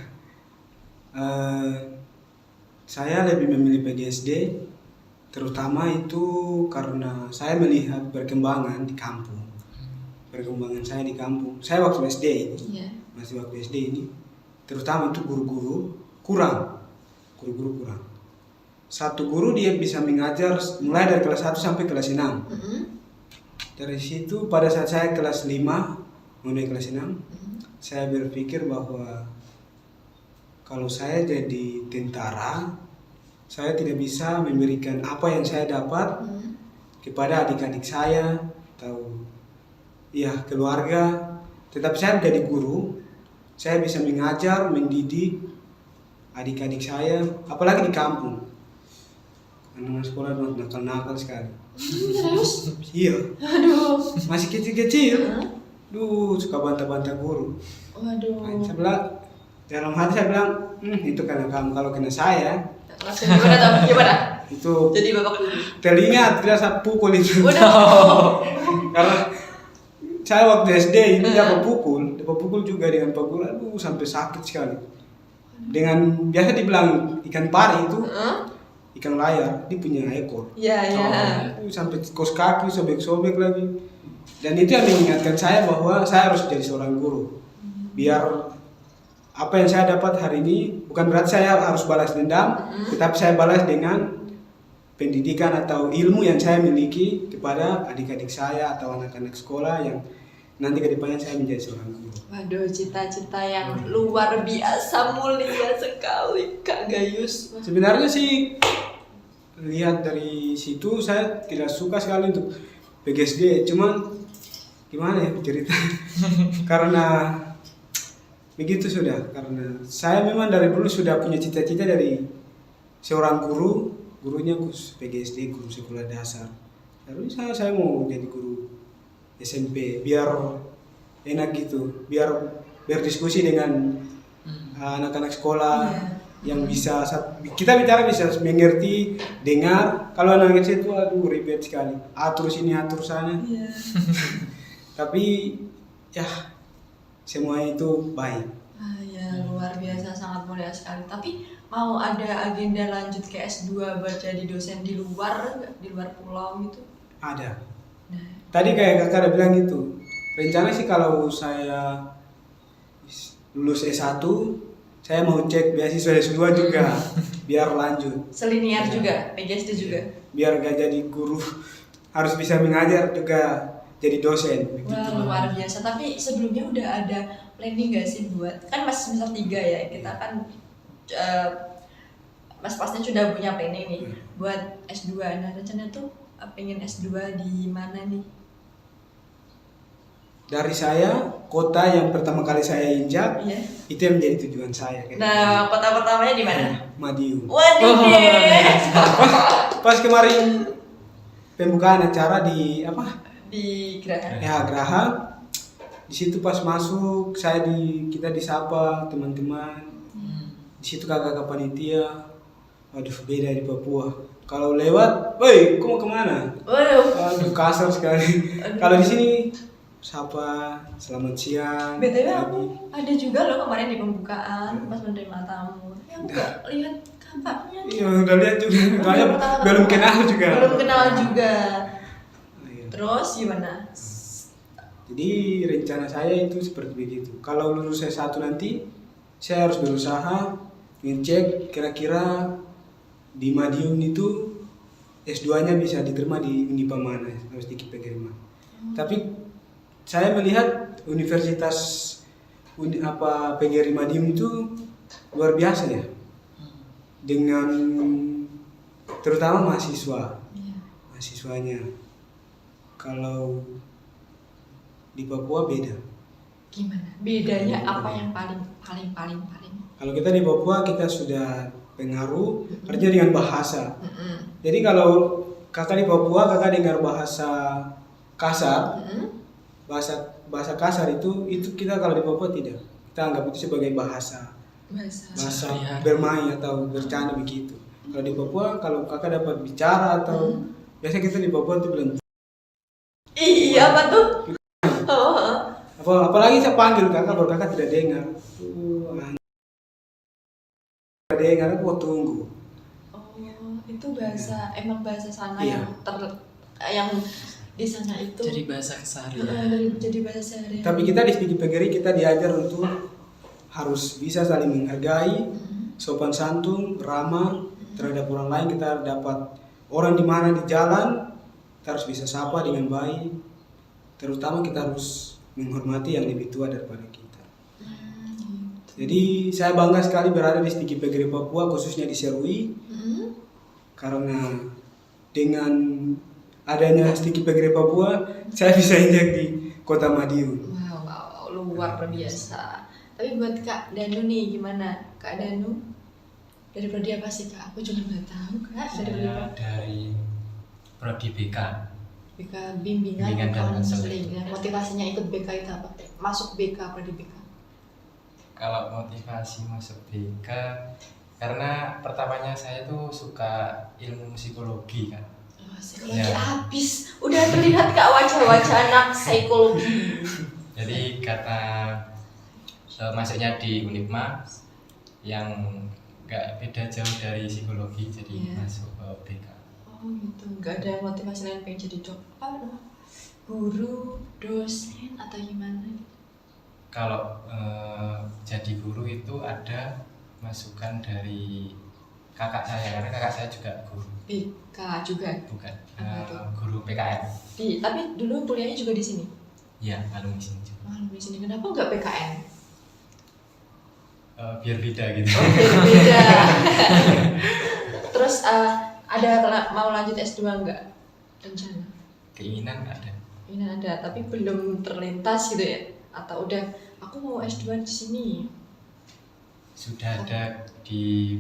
Saya lebih memilih PGSD, terutama itu karena saya melihat perkembangan di kampung. Perkembangan saya di kampung. Saya waktu SD ini, Iya. masih waktu SD ini, terutama itu guru-guru kurang. Guru-guru kurang. Satu guru dia bisa mengajar mulai dari kelas 1 sampai kelas 6. Dari situ pada saat saya kelas 5 mulai kelas 6, saya berpikir bahwa kalau saya jadi tentara, saya tidak bisa memberikan apa yang saya dapat kepada adik-adik saya atau ya keluarga. Tetapi saya menjadi guru, saya bisa mengajar, mendidik adik-adik saya, apalagi di kampung. Anak sekolah nakal-nakal sekali. Terus? Iya, Aduh. masih kecil-kecil. Duh, suka bantah-bantah guru. Waduh. Saya bilang, dalam hati saya bilang, itu karena kamu. Kalau kena saya, Langsung gimana tuh? Gimana? itu Jadi bapak guru. telinga tidak saya pukul itu. Waduh. Karena saya waktu SD itu dapat pukul juga dengan pukul, aduh sampai sakit sekali. Dengan biasa dibilang ikan pari itu, ikan layar, dia punya ekor. Iya, iya. Sampai kos kaki, sobek-sobek lagi. Dan itu yang mengingatkan saya bahwa saya harus jadi seorang guru. Biar apa yang saya dapat hari ini, bukan berarti saya harus balas dendam, tetapi saya balas dengan pendidikan atau ilmu yang saya miliki kepada adik-adik saya atau anak-anak sekolah yang nanti ke depannya saya menjadi seorang guru. Waduh, cita-cita yang luar biasa mulia sekali Kak Gayus. Sebenarnya sih lihat dari situ saya tidak suka sekali untuk PGSD, cuman gimana ya cerita karena begitu sudah, karena saya memang dari dulu sudah punya cita-cita dari seorang guru, gurunya PGSD, guru sekolah dasar. Terus saya mau jadi guru SMP biar enak gitu, biar berdiskusi dengan anak-anak sekolah yang bisa kita bicara bisa mengerti, dengar. Kalau anak kecil itu aduh ribet sekali, atur sini atur sana. Tapi ya semua itu baik. Ya luar biasa, sangat mulia sekali. Tapi mau ada agenda lanjut ke S2 buat jadi dosen di luar pulau gitu? Ada. Nah, Tadi kayak kakak ada bilang gitu, rencana sih kalau saya lulus S1, saya mau cek beasiswa S2 juga, biar lanjut. selinier juga, PGSD juga. Biar gak jadi guru, harus bisa mengajar juga, jadi dosen. Begitu. Wah luar biasa. Tapi sebelumnya udah ada planning gak sih buat, kan masih semester 3 ya, kita kan mas pasnya sudah punya planning nih buat S2. Nah rencana tuh pengen S2 di mana nih? Dari saya, kota yang pertama kali saya injak, Iya. itu yang menjadi tujuan saya. Nah kota pertamanya di mana? Madiun. Waduh. Pas kemarin pembukaan acara di apa? Di Geraha. Ya Geraha. Di situ pas masuk kita disapa teman-teman. Di situ kakak panitia. Waduh beda di Papua. Kalau lewat, woi, kau mau kemana? Waduh. Aduh kasar sekali. Kalau di sini sapa, selamat siang. BTW pagi. aku ada juga loh kemarin di pembukaan pas menerima tamu. Yang enggak lihat kampaknya. Iya udah lihat juga. Soalnya Pertama-tama. belum kenal juga. Belum kenal juga. Iya. Terus gimana? Jadi rencana saya itu seperti begitu. Kalau lulus S1 nanti, saya harus berusaha ngecek kira-kira di Madiun itu S2-nya bisa diterima di Unipa mana, harus di PGRI mana. Tapi saya melihat Universitas PGRI Madiun itu luar biasa ya. Dengan terutama mahasiswa. mahasiswanya. Kalau di Papua beda. Gimana? Bedanya apa yang paling? Kalau kita di Papua kita sudah pengaruh artinya dengan bahasa. Mm-mm. Jadi kalau kakak di Papua kakak dengar bahasa kasar, bahasa kasar itu kita kalau di Papua tidak. Kita anggap itu sebagai bahasa Bahasa. bermain atau bercanda begitu. Kalau di Papua kalau kakak dapat bicara atau biasa kita di Papua itu bilang Iya, apa tuh? apalagi saya panggil kakak kalau kakak tidak dengar. Tidak dengar aku tunggu. Oh, itu bahasa emang bahasa sana Iya. yang di sana itu. Jadi bahasa keseharian. Jadi bahasa sehari. Tapi kita di Sedikit PGRI kita diajar untuk harus bisa saling menghargai, sopan santun, ramah terhadap orang lain. Kita dapat orang di mana di jalan, kita harus bisa sapa dengan baik. Terutama kita harus menghormati yang lebih tua daripada kita. Jadi saya bangga sekali berada di Sedikit PGRI Papua, khususnya di Serui, karena dengan adanya Sedikit PGRI Papua, saya bisa injak di Kota Madiun. Wow, luar biasa. Tapi buat Kak Danu nih gimana? Kak Danu dari prodi apa sih Kak? Aku juga nggak tahu Kak. Saya dari prodi BK. BK bimbingan Bimbingan dan konseling. konseling. Nah, motivasinya ikut BK itu apa? Masuk BK prodi BK. Kalau motivasi masuk BK, karena pertamanya saya tuh suka ilmu psikologi kan. Oh, psikologi Ya. habis. Udah terlihat Kak wajah-wajah anak psikologi. Jadi karena masuknya di Unipma yang nggak beda jauh dari psikologi, jadi Iya. masuk ke BK. Oh gitu. Nggak ada motivasi lain pengen jadi guru, dosen atau gimana? Kalau jadi guru itu ada masukan dari kakak saya, karena kakak saya juga guru, BK juga. bukan Apa tuh? guru PKN. Tapi dulu kuliahnya juga di sini. Iya, alumni sini juga. Oh, di sini kenapa nggak PKN? Biar beda gitu. Oh, beda. Terus mau lanjut S2 nggak? Rencana? Keinginan ada. Ini ada, tapi belum terlintas gitu ya? Atau udah, aku mau S2 di sini. Sudah ada di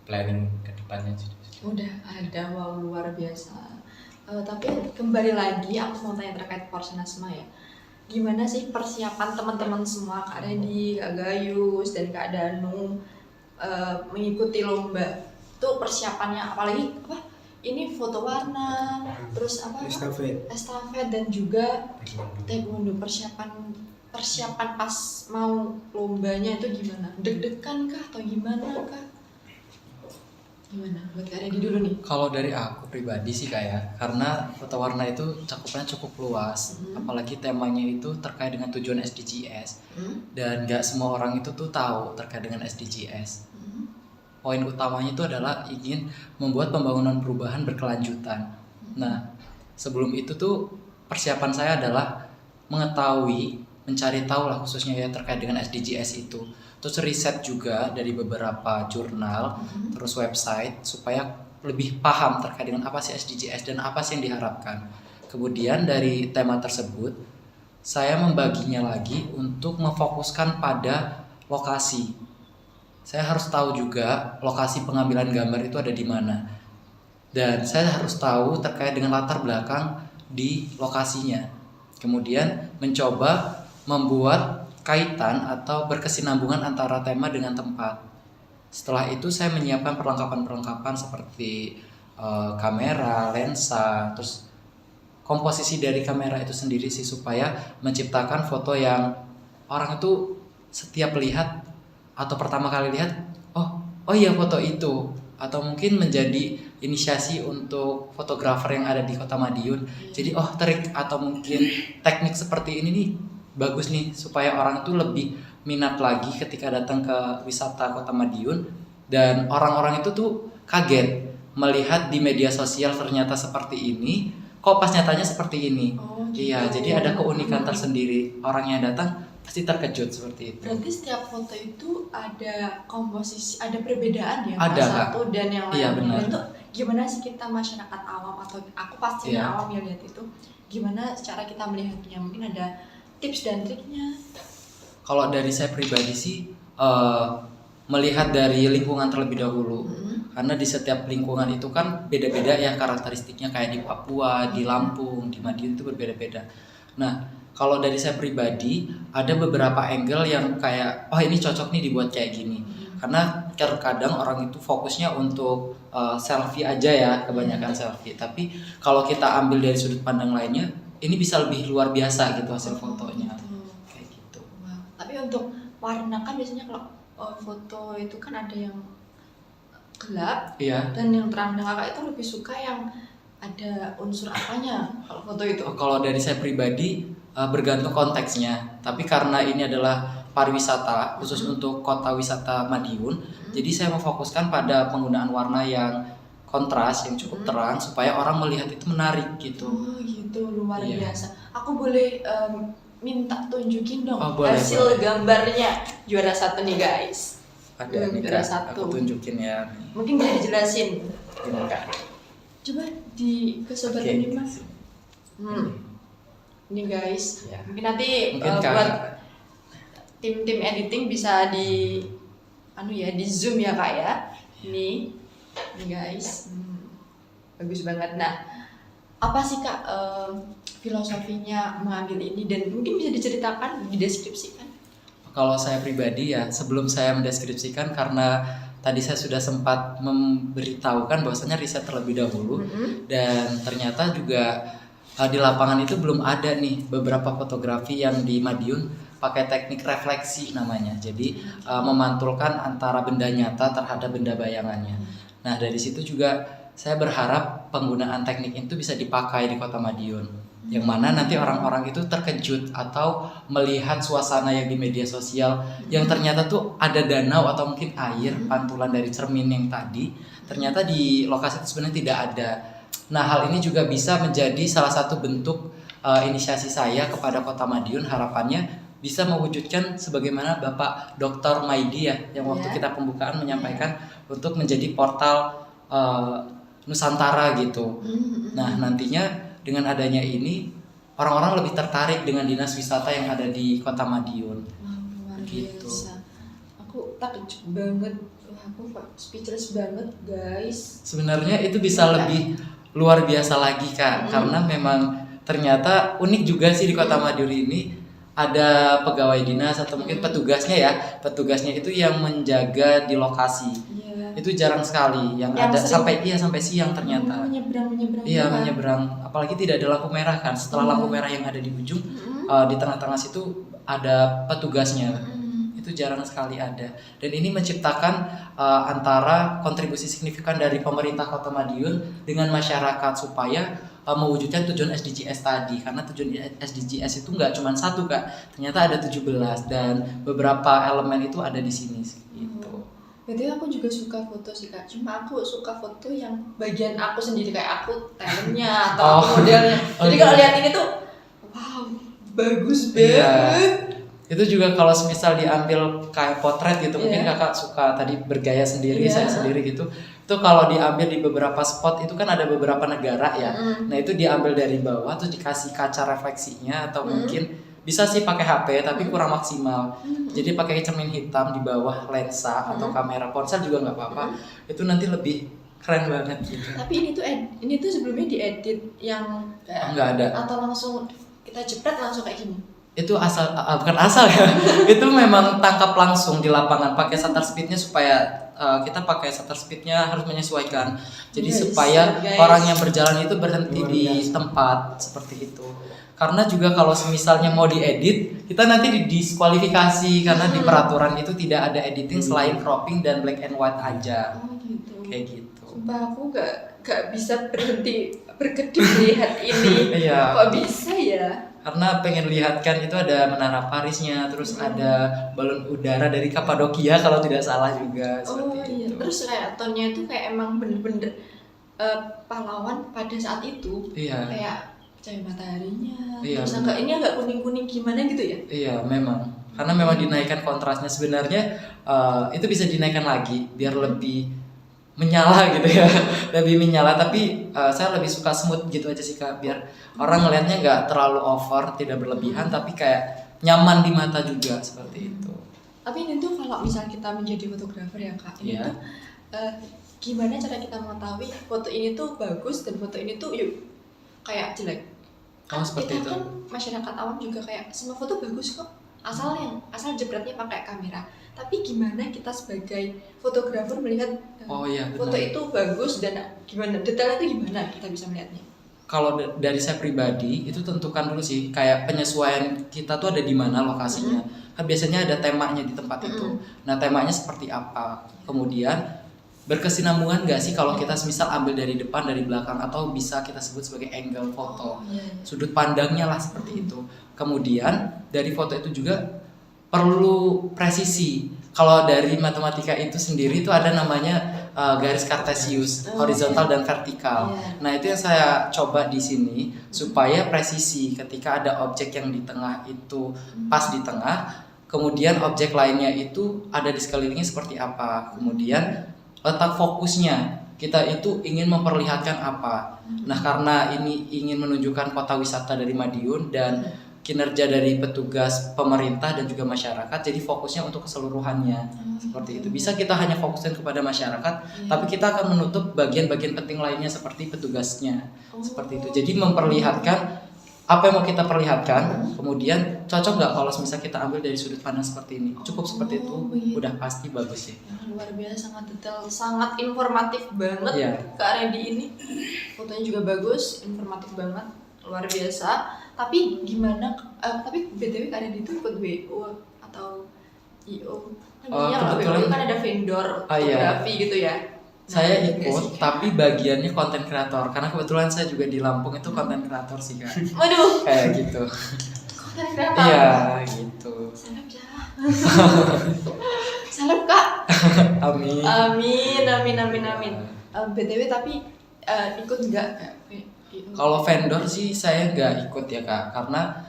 planning kedepannya sudah. Udah ada, wow luar biasa. Tapi kembali lagi, aku mau tanya terkait Porsenasma ya. Gimana sih persiapan teman-teman semua, Kak Dedi, Kak Gayus, dan Kak Danu mengikuti lomba? Itu persiapannya apalagi apa? Ini foto warna, terus apa? Estafet dan juga taekwondo. Persiapan pas mau lombanya itu gimana? Deg-degan kah atau gimana kah? Gimana? Buat Kak Dedi dulu nih. Kalau dari aku pribadi sih kayak, karena foto warna itu cakupannya cukup luas, apalagi temanya itu terkait dengan tujuan SDGs, dan nggak semua orang itu tuh tahu terkait dengan SDGs. Poin utamanya itu adalah ingin membuat pembangunan perubahan berkelanjutan. Nah, sebelum itu tuh persiapan saya adalah mengetahui, mencari tahu lah khususnya ya terkait dengan SDGs itu. Terus riset juga dari beberapa jurnal, terus website supaya lebih paham terkait dengan apa sih SDGs dan apa sih yang diharapkan. Kemudian dari tema tersebut, saya membaginya lagi untuk memfokuskan pada lokasi. Saya harus tahu juga lokasi pengambilan gambar itu ada di mana. Dan saya harus tahu terkait dengan latar belakang di lokasinya. Kemudian mencoba membuat kaitan atau berkesinambungan antara tema dengan tempat. Setelah itu saya menyiapkan perlengkapan-perlengkapan seperti kamera, lensa, terus komposisi dari kamera itu sendiri sih supaya menciptakan foto yang orang itu setiap lihat atau pertama kali lihat, oh iya foto itu, atau mungkin menjadi inisiasi untuk fotografer yang ada di Kota Madiun. Jadi trik atau mungkin teknik seperti ini nih bagus nih supaya orang tuh lebih minat lagi ketika datang ke wisata Kota Madiun, dan orang-orang itu tuh kaget melihat di media sosial ternyata seperti ini, kok pas nyatanya seperti ini. Gitu. Iya, jadi ada keunikan tersendiri. Orang yang datang pasti terkejut seperti itu. Berarti setiap foto itu ada komposisi, ada perbedaan ya, Ada, satu dan yang lain. Iya, benar. Dan itu gimana sih kita masyarakat awam, atau aku pastinya Iya. awam ya lihat itu, gimana cara kita melihatnya, mungkin ada tips dan triknya. Kalau dari saya pribadi sih melihat dari lingkungan terlebih dahulu. Karena di setiap lingkungan itu kan beda-beda ya karakteristiknya, kayak di Papua, di Lampung, di Madiun itu berbeda-beda. Nah, kalau dari saya pribadi ada beberapa angle yang kayak oh ini cocok nih dibuat kayak gini. Karena terkadang orang itu fokusnya untuk selfie aja ya, kebanyakan selfie. Tapi kalau kita ambil dari sudut pandang lainnya, ini bisa lebih luar biasa gitu hasil fotonya. Gitu. Kayak gitu. Wow. Tapi untuk warna kan biasanya kalau foto itu kan ada yang gelap Iya. dan yang terang. Dan kakak itu lebih suka yang ada unsur apanya kalau foto itu? Kalau dari saya pribadi bergantung konteksnya. Tapi karena ini adalah pariwisata khusus untuk kota wisata Madiun, jadi saya memfokuskan pada penggunaan warna yang kontras yang cukup terang supaya orang melihat itu menarik gitu. Oh gitu, luar Iya. biasa. Aku boleh minta tunjukin dong Oh, boleh, hasil boleh. gambarnya juara 1 nih guys. Ada nih Juara Kak, 1. aku tunjukin ya. Mungkin bisa dijelasin. Ini Kak. Coba ke sobat Oke. ini mas. Ini guys. Ya. Mungkin nanti Mungkin Kak. buat tim editing bisa di di zoom ya kak ya. Ini guys. Bagus banget. Nah, apa sih kak filosofinya mengambil ini, dan mungkin bisa diceritakan, dideskripsikan? Kalau saya pribadi ya, sebelum saya mendeskripsikan, karena tadi saya sudah sempat memberitahukan bahwasanya riset terlebih dahulu, dan ternyata juga di lapangan itu belum ada nih beberapa fotografi yang di Madiun pakai teknik refleksi namanya. Jadi memantulkan antara benda nyata terhadap benda bayangannya. Nah, dari situ juga saya berharap penggunaan teknik itu bisa dipakai di Kota Madiun. Yang mana nanti orang-orang itu terkejut atau melihat suasana yang di media sosial yang ternyata tuh ada danau atau mungkin air pantulan dari cermin yang tadi, ternyata di lokasi itu sebenarnya tidak ada. Nah, hal ini juga bisa menjadi salah satu bentuk inisiasi saya kepada Kota Madiun. Harapannya bisa mewujudkan sebagaimana Bapak Dr. Maidi ya, yang waktu kita pembukaan menyampaikan untuk menjadi portal Nusantara gitu. Nah, nantinya dengan adanya ini orang-orang lebih tertarik dengan dinas wisata yang ada di Kota Madiun. Luar Gitu. biasa. Aku takjub banget. Wah, aku speechless banget guys. Sebenarnya itu bisa lebih luar biasa lagi Kak, karena memang ternyata unik juga sih di Kota Madiun ini ada pegawai dinas atau mungkin petugasnya ya. Petugasnya itu yang menjaga di lokasi. Iya. Itu jarang sekali yang ada sampai siang ternyata. Menyeberang Iya, juga. menyeberang. Apalagi tidak ada lampu merah kan. Setelah lampu merah yang ada di ujung, di tengah-tengah situ ada petugasnya. Itu jarang sekali ada. Dan ini menciptakan antara kontribusi signifikan dari pemerintah Kota Madiun dengan masyarakat supaya mewujudkan tujuan SDGs tadi. Karena tujuan SDGs itu nggak cuma satu Kak. Ternyata ada 17 dan beberapa elemen itu ada di sini gitu. Berarti aku juga suka foto sih kak. Cuma aku suka foto yang bagian aku sendiri, kayak aku talentnya atau aku modelnya. Jadi kalau lihat ini tuh, wow, bagus banget. Iya. Itu juga kalau semisal diambil kayak potret gitu, mungkin kakak suka tadi bergaya sendiri, saya sendiri gitu. Itu kalau diambil di beberapa spot itu kan ada beberapa negara ya. Nah itu diambil dari bawah terus dikasih kaca refleksinya atau mungkin bisa sih pakai HP tapi kurang maksimal. Jadi pakai cermin hitam di bawah lensa atau kamera ponsel juga nggak apa-apa. Itu nanti lebih keren banget gitu. Tapi ini tuh sebelumnya diedit yang Nggak ada. atau langsung kita jepret langsung kayak gini. Itu asal bukan asal ya. Itu memang tangkap langsung di lapangan pakai shutter speednya supaya kita pakai shutter speednya harus menyesuaikan. Jadi supaya orang yang berjalan itu berhenti di tempat seperti itu. Karena juga kalau misalnya mau diedit, kita nanti didiskualifikasi karena di peraturan itu tidak ada editing selain cropping dan black and white aja. Oh gitu. Kayak gitu. Sumpah aku gak bisa berhenti berkedip lihat ini. Iya. Kok bisa ya? Karena pengen lihat kan itu ada Menara Parisnya, terus ada balon udara dari Kapadokia kalau tidak salah juga. Oh iya. Itu. Terus kayak tonnya itu kayak emang bener-bener pahlawan pada saat itu. Iya. Kayak cahaya mataharinya. Iya, Terus bener. ini agak kuning-kuning gimana gitu ya? Iya memang, karena memang dinaikkan kontrasnya sebenarnya itu bisa dinaikkan lagi biar lebih menyala gitu ya. Lebih menyala, tapi saya lebih suka smooth gitu aja sih Kak, biar orang ngelihatnya nggak terlalu over, tidak berlebihan, tapi kayak nyaman di mata juga seperti itu. Tapi ini tuh kalau misal kita menjadi fotografer ya Kak, ini Iya. tuh gimana cara kita mengetahui foto ini tuh bagus dan foto ini tuh yuk kayak jelek? Oh, seperti kita itu. kan masyarakat awam juga kayak semua foto bagus kok, asal jepretnya pakai kamera. Tapi gimana kita sebagai fotografer melihat Oh iya, foto benar. itu bagus dan gimana detailnya itu gimana kita bisa melihatnya? Kalau dari saya pribadi itu tentukan dulu sih, kayak penyesuaian kita tuh ada di mana lokasinya. Kan biasanya ada temanya di tempat itu. Nah, temanya seperti apa? Kemudian berkesinambungan nggak sih kalau kita misal ambil dari depan, dari belakang, atau bisa kita sebut sebagai angle foto. Iya. Sudut pandangnya lah seperti itu. Kemudian dari foto itu juga perlu presisi. Kalau dari matematika itu sendiri itu ada namanya garis Cartesius, horizontal dan vertikal. Iya. Nah, itu yang saya coba di sini supaya presisi ketika ada objek yang di tengah itu pas di tengah, kemudian objek lainnya itu ada di sekelilingnya seperti apa. Kemudian letak fokusnya, kita itu ingin memperlihatkan apa. Nah, karena ini ingin menunjukkan kota wisata dari Madiun dan kinerja dari petugas pemerintah dan juga masyarakat, jadi fokusnya untuk keseluruhannya. Seperti itu. Bisa kita hanya fokuskan kepada masyarakat, tapi kita akan menutup bagian-bagian penting lainnya seperti petugasnya. Seperti itu. Jadi memperlihatkan apa yang mau kita perlihatkan, kemudian cocok nggak kalau misalnya kita ambil dari sudut pandang seperti ini. Cukup seperti itu, udah pasti bagus sih. Luar biasa, sangat detail, sangat informatif banget. Iya. Kak Randy ini fotonya juga bagus, informatif banget, luar biasa. Tapi gimana? Tapi btw Kak Randy itu ikut WO atau IO? Kan jadinya kalau WO itu kan ada vendor fotografi gitu ya. Saya ikut nggak ikut, sih? tapi bagiannya konten kreator. Karena kebetulan saya juga di Lampung itu konten kreator sih Kak. Waduh, Kayak gitu. konten kreator. Iya, gitu. Seleb ya. Seleb Kak. Amin. Amin. BTW tapi ikut nggak? Kalau vendor sih saya nggak ikut ya Kak, karena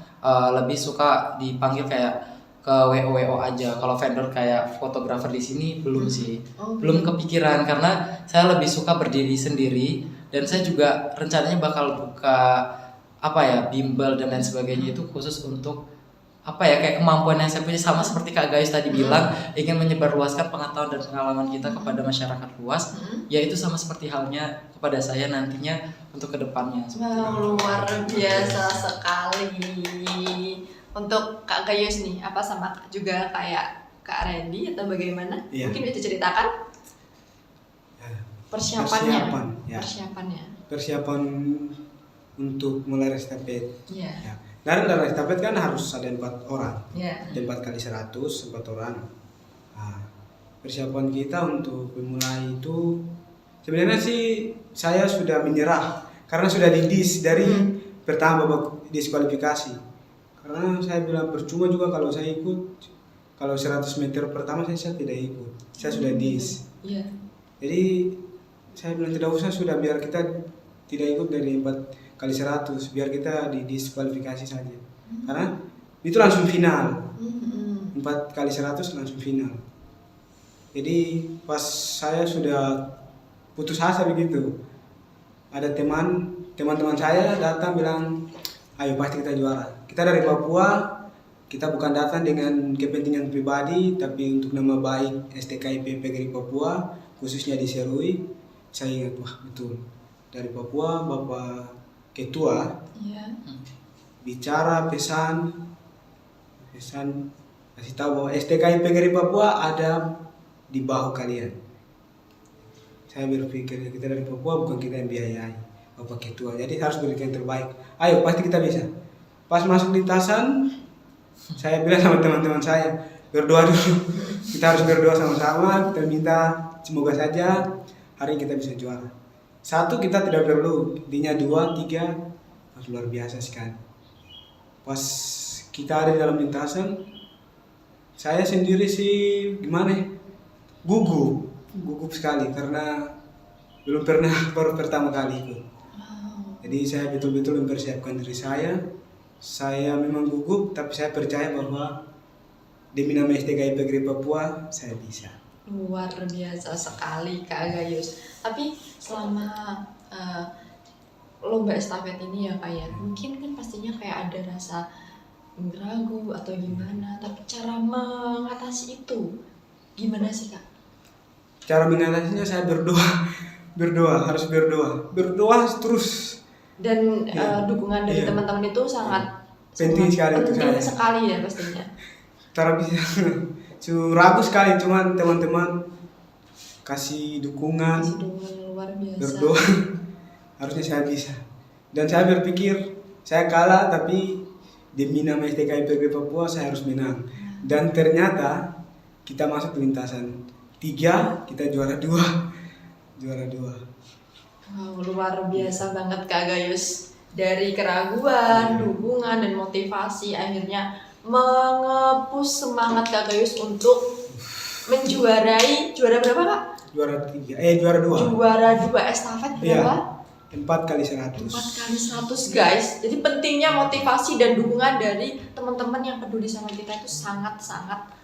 lebih suka dipanggil kayak ke WO aja. Kalau vendor kayak fotografer di sini belum sih, belum kepikiran karena saya lebih suka berdiri sendiri dan saya juga rencananya bakal buka apa ya, bimbel dan lain sebagainya itu khusus untuk apa ya, kayak kemampuan yang saya punya sama seperti Kak Gayus tadi bilang, ingin menyebarluaskan pengetahuan dan pengalaman kita kepada masyarakat luas, yaitu sama seperti halnya kepada saya nantinya untuk kedepannya. Luar biasa sekali. Untuk Kak Gayus nih, apa sama juga kayak Kak Randy atau bagaimana? Iya. Mungkin bisa ceritakan persiapannya. Ya. Persiapannya. Persiapan untuk mulai estafet. Iya. Ya. Dalam estafet kan harus ada 4 orang. Iya. Ada 4 kali 100, 4 orang. Nah, persiapan kita untuk memulai itu sebenarnya sih saya sudah menyerah karena sudah didis dari pertama babak diskualifikasi. Karena saya bilang percuma juga kalau saya ikut, kalau 100 meter pertama saya tidak ikut, saya sudah dis. Iya. Jadi saya bilang tidak usah, sudah biar kita tidak ikut dari 4 kali 100, biar kita didiskualifikasi saja. Karena itu langsung final, 4 kali 100 langsung final. Jadi pas saya sudah putus asa begitu, ada teman-teman saya datang bilang, ayo pasti kita juara. Kita dari Papua, kita bukan datang dengan kepentingan pribadi, tapi untuk nama baik STKIP PGRI Papua, khususnya di Serui. Saya ingat, wah betul, dari Papua Bapak Ketua bicara pesan kasih tahu bahwa STKIP PGRI Papua ada di bahu kalian. Saya berpikir kita dari Papua, bukan kita yang biayai, Bapak Ketua, jadi harus berikan yang terbaik. Ayo pasti kita bisa. Pas masuk lintasan, saya bilang sama teman-teman saya, berdoa dulu. Kita harus berdoa sama-sama, kita minta semoga saja hari ini kita bisa juara. 1 kita tidak perlu, dinya 2, 3, luar biasa sekali. Pas kita ada di dalam lintasan, saya sendiri sih gimana ya, gugup sekali karena belum pernah, baru pertama kali ikut. Jadi saya betul-betul mempersiapkan diri saya memang gugup, tapi saya percaya bahwa demi nama STKIP PGRI Papua saya bisa. Luar biasa sekali Kak Gayus. Tapi selama lomba estafet ini ya Kak ya, mungkin kan pastinya kayak ada rasa ragu atau gimana. Tapi cara mengatasi itu gimana sih Kak? Cara mengatasinya saya berdoa, harus berdoa terus. Dan dukungan dari Iya. teman-teman itu sangat Penting sekali itu penting saya. sekali ya pastinya. Cara bisa ragu sekali, cuman teman-teman kasih dukungan, Masih dukungan luar biasa. berdoa, harusnya saya bisa. Dan saya berpikir saya kalah, tapi demi nama STKIPG Papua saya harus menang. Dan ternyata kita masuk lintasan 3, kita juara 2. Wow, luar biasa banget Kak Gayus. Dari keraguan, dukungan, dan motivasi akhirnya mengepus semangat Kak Gayus untuk menjuarai juara berapa Kak? Juara 2. Juara 2 estafet berapa? 4x100. 4x100 guys. Jadi pentingnya motivasi dan dukungan dari teman-teman yang peduli sama kita itu sangat-sangat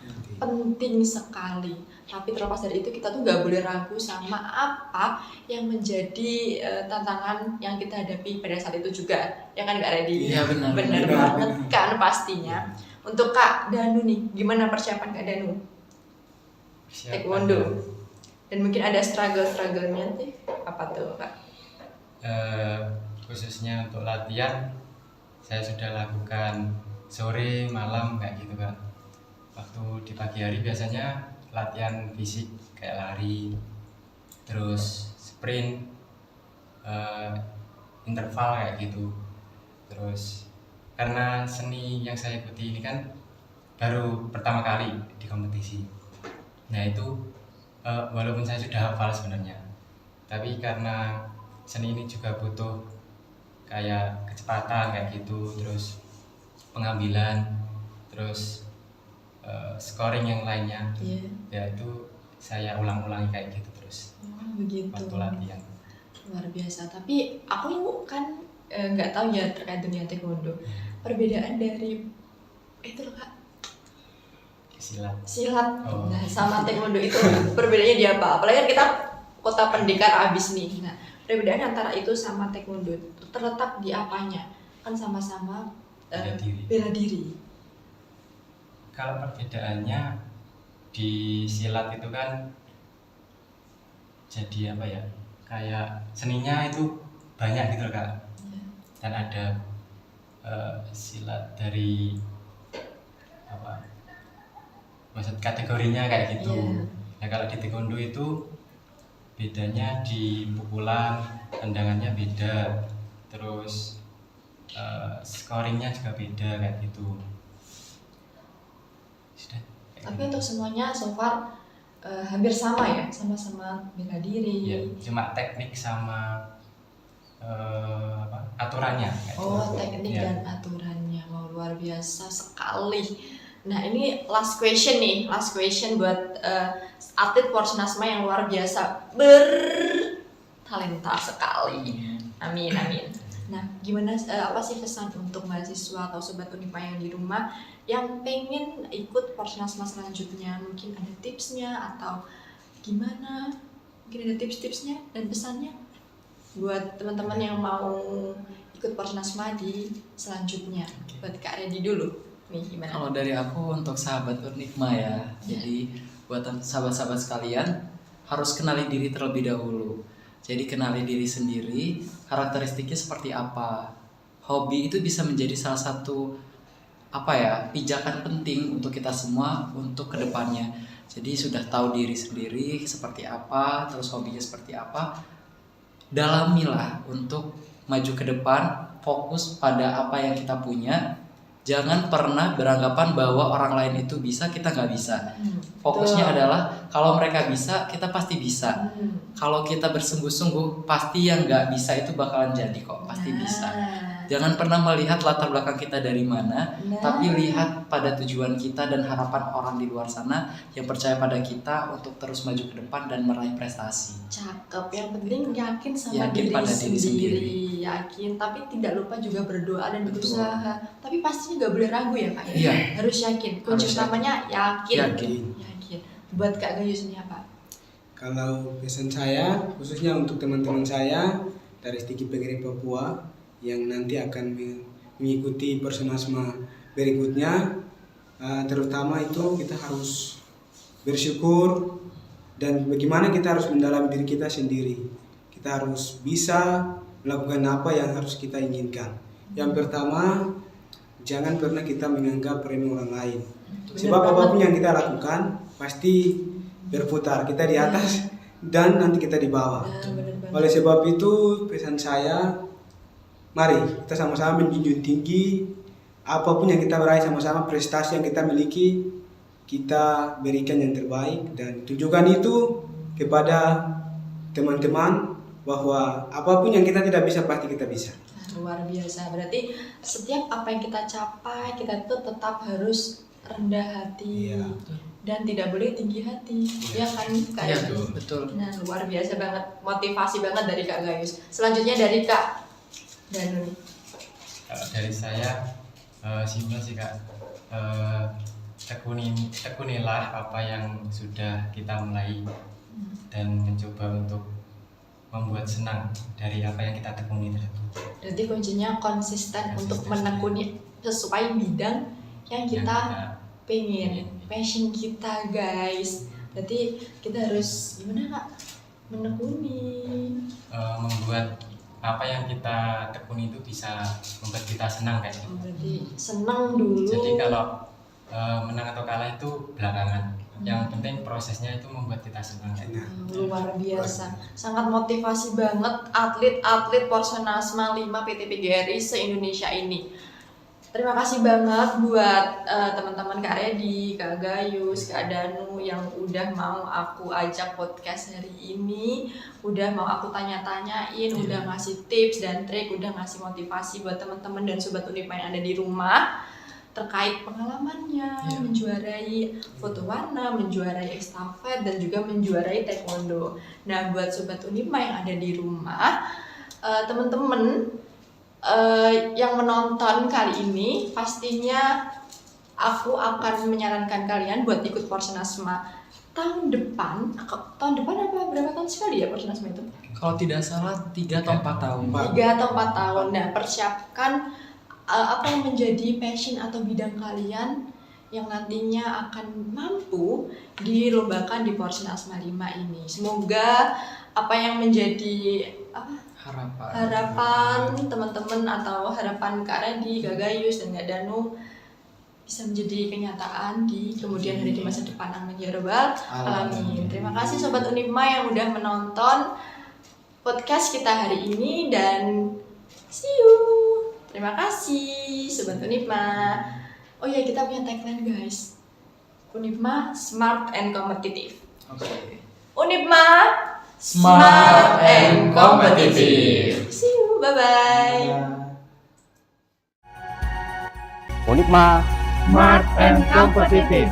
penting sekali. Tapi terlepas dari itu kita tuh gak boleh ragu sama apa yang menjadi tantangan yang kita hadapi pada saat itu juga. Ya kan Kak Reddy? Iya, benar. Benar Benar. banget kan pastinya. Untuk Kak Danu nih, gimana persiapan Kak Danu? Taekwondo. Dan mungkin ada struggle-strugglenya sih. Apa tuh Kak? Khususnya untuk latihan saya sudah lakukan sore malam kayak gitu kan. Waktu di pagi hari biasanya latihan fisik kayak lari, terus sprint, interval kayak gitu. Terus karena seni yang saya ikuti ini kan baru pertama kali di kompetisi, nah itu walaupun saya sudah hafal sebenarnya, tapi karena seni ini juga butuh kayak kecepatan kayak gitu, terus pengambilan, terus scoring yang lainnya, Iya. ya itu saya ulang-ulangi kayak gitu terus Oh, begitu. waktu latihan. Luar biasa. Tapi aku kan nggak tahu ya terkait dunia taekwondo. Perbedaan dari itu loh Kak, Silat. silat. Oh. Nah, sama taekwondo itu perbedaannya di apa? Apalagi kan kita kota pendekar abis nih. Nah, perbedaan antara itu sama taekwondo terletak di apanya? Kan sama-sama Bela diri. bela diri. Kalau perbedaannya di silat itu kan jadi apa ya, kayak seninya itu banyak gitu loh Kak. Dan ada silat dari apa, maksud kategorinya kayak gitu. Iya. Nah kalau di taekwondo itu bedanya di pukulan, tendangannya beda, terus scoringnya juga beda kayak gitu. Sudah, kayak Tapi gitu. untuk semuanya so far hampir sama ya, sama-sama bela diri. Iya, cuma teknik sama apa, aturannya kayak Oh, gitu. teknik Iya. dan aturannya. Wow, luar biasa sekali. Nah, ini last question nih. Last question buat atlet Porsenasma yang luar biasa. Bertalenta sekali. Amin, amin. Nah, gimana apa sih pesan untuk mahasiswa atau sobat Unima yang di rumah yang pengen ikut Porsenasma selanjutnya? Mungkin ada tipsnya atau gimana? Mungkin ada tips-tipsnya dan pesannya buat teman-teman yang mau ikut Porsenasma di selanjutnya. Buat Kak Reddy dulu. Nih, gimana? Kalau dari aku untuk sahabat Unigma ya, jadi buat sahabat-sahabat sekalian harus kenali diri terlebih dahulu. Jadi kenali diri sendiri, karakteristiknya seperti apa. Hobi itu bisa menjadi salah satu pijakan penting untuk kita semua untuk kedepannya. Jadi sudah tahu diri sendiri seperti apa, terus hobinya seperti apa, dalamilah untuk maju ke depan, fokus pada apa yang kita punya. Jangan pernah beranggapan bahwa orang lain itu bisa, kita nggak bisa. Fokusnya Betul. adalah kalau mereka bisa, kita pasti bisa. Kalau kita bersungguh-sungguh, pasti yang nggak bisa itu bakalan jadi kok, pasti bisa. Jangan pernah melihat latar belakang kita dari mana, tapi lihat pada tujuan kita dan harapan orang di luar sana yang percaya pada kita untuk terus maju ke depan dan meraih prestasi. Cakep. Yang penting yakin sama Yakin diri, pada diri sendiri. Yakin, tapi tidak lupa juga berdoa dan Betul. berusaha. Tapi pastinya nggak boleh ragu ya Kak ya. Iya. Harus yakin. Kunci Harus utamanya yakin. Yakin. Yakin. buat Kak Gayus ini apa? Kalau pesan saya, khususnya untuk teman-teman saya dari Stiki PGRI Papua yang nanti akan mengikuti Porsenasma berikutnya, terutama itu kita harus bersyukur dan bagaimana kita harus mendalami diri kita sendiri. Kita harus bisa melakukan apa yang harus kita inginkan. Yang pertama, jangan pernah kita menganggap remeh orang lain. Sebab apapun yang kita lakukan pasti berputar, kita di atas dan nanti kita di bawah. Oleh sebab itu pesan saya, mari kita sama-sama menjunjung tinggi apapun yang kita raih sama-sama, prestasi yang kita miliki, kita berikan yang terbaik dan tunjukkan itu kepada teman-teman bahwa apapun yang kita tidak bisa pasti kita bisa. Luar biasa, berarti setiap apa yang kita capai, kita tuh tetap harus rendah hati. Iya. Dan tidak boleh tinggi hati, ya kan Kak? Iya, Edi? betul. Nah, luar biasa banget, motivasi banget dari Kak Gayus. Selanjutnya dari Kak Danu. Kalau dari saya simpel sih Kak, tekunilah apa yang sudah kita mulai dan mencoba untuk membuat senang dari apa yang kita tekuni tersebut. Berarti kuncinya konsisten untuk menekuni sesuai bidang yang kita pengen, passion kita guys. Berarti kita harus gimana Kak? Menekuni, membuat apa yang kita tekuni itu bisa membuat kita senang kayak gitu. berarti senang dulu. Jadi kalau menang atau kalah itu belakangan. Yang penting prosesnya itu membuat kita senang kayak gitu. Luar biasa, sangat motivasi banget atlet-atlet Porsenasma 5 PT PGRI se-Indonesia ini. Terima kasih banget buat teman-teman Kak Redi, Kak Gayus, Kak Danu yang udah mau aku ajak podcast hari ini, udah mau aku tanya-tanyain, udah ngasih tips dan trik, udah ngasih motivasi buat teman-teman dan sobat Unipma yang ada di rumah terkait pengalamannya menjuarai foto warna, menjuarai estafet dan juga menjuarai taekwondo. Nah, buat sobat Unipma yang ada di rumah, teman-teman yang menonton kali ini, pastinya aku akan menyarankan kalian buat ikut Porsenasma tahun depan. Tahun depan apa berapa tahun sekali ya Porsenasma itu? Kalau tidak salah 3 atau 4 tahun. 3 atau 4 tahun. Nah, persiapkan apa yang menjadi passion atau bidang kalian yang nantinya akan mampu dilombakan di Porsenasma 5 ini. Semoga apa yang menjadi harapan teman-teman atau harapan Kak Redi, Kak Gayus, dan Kak Danu bisa menjadi kenyataan di kemudian hari di masa depan. Amin ya robbal alamin. Terima kasih Sobat Unipma yang udah menonton podcast kita hari ini dan see you. Terima kasih Sobat Unipma. Oh ya, kita punya tagline guys. Unipma smart and competitive. Oke. Unipma Smart and competitive. See you, bye-bye. Unipma Smart and Competitive.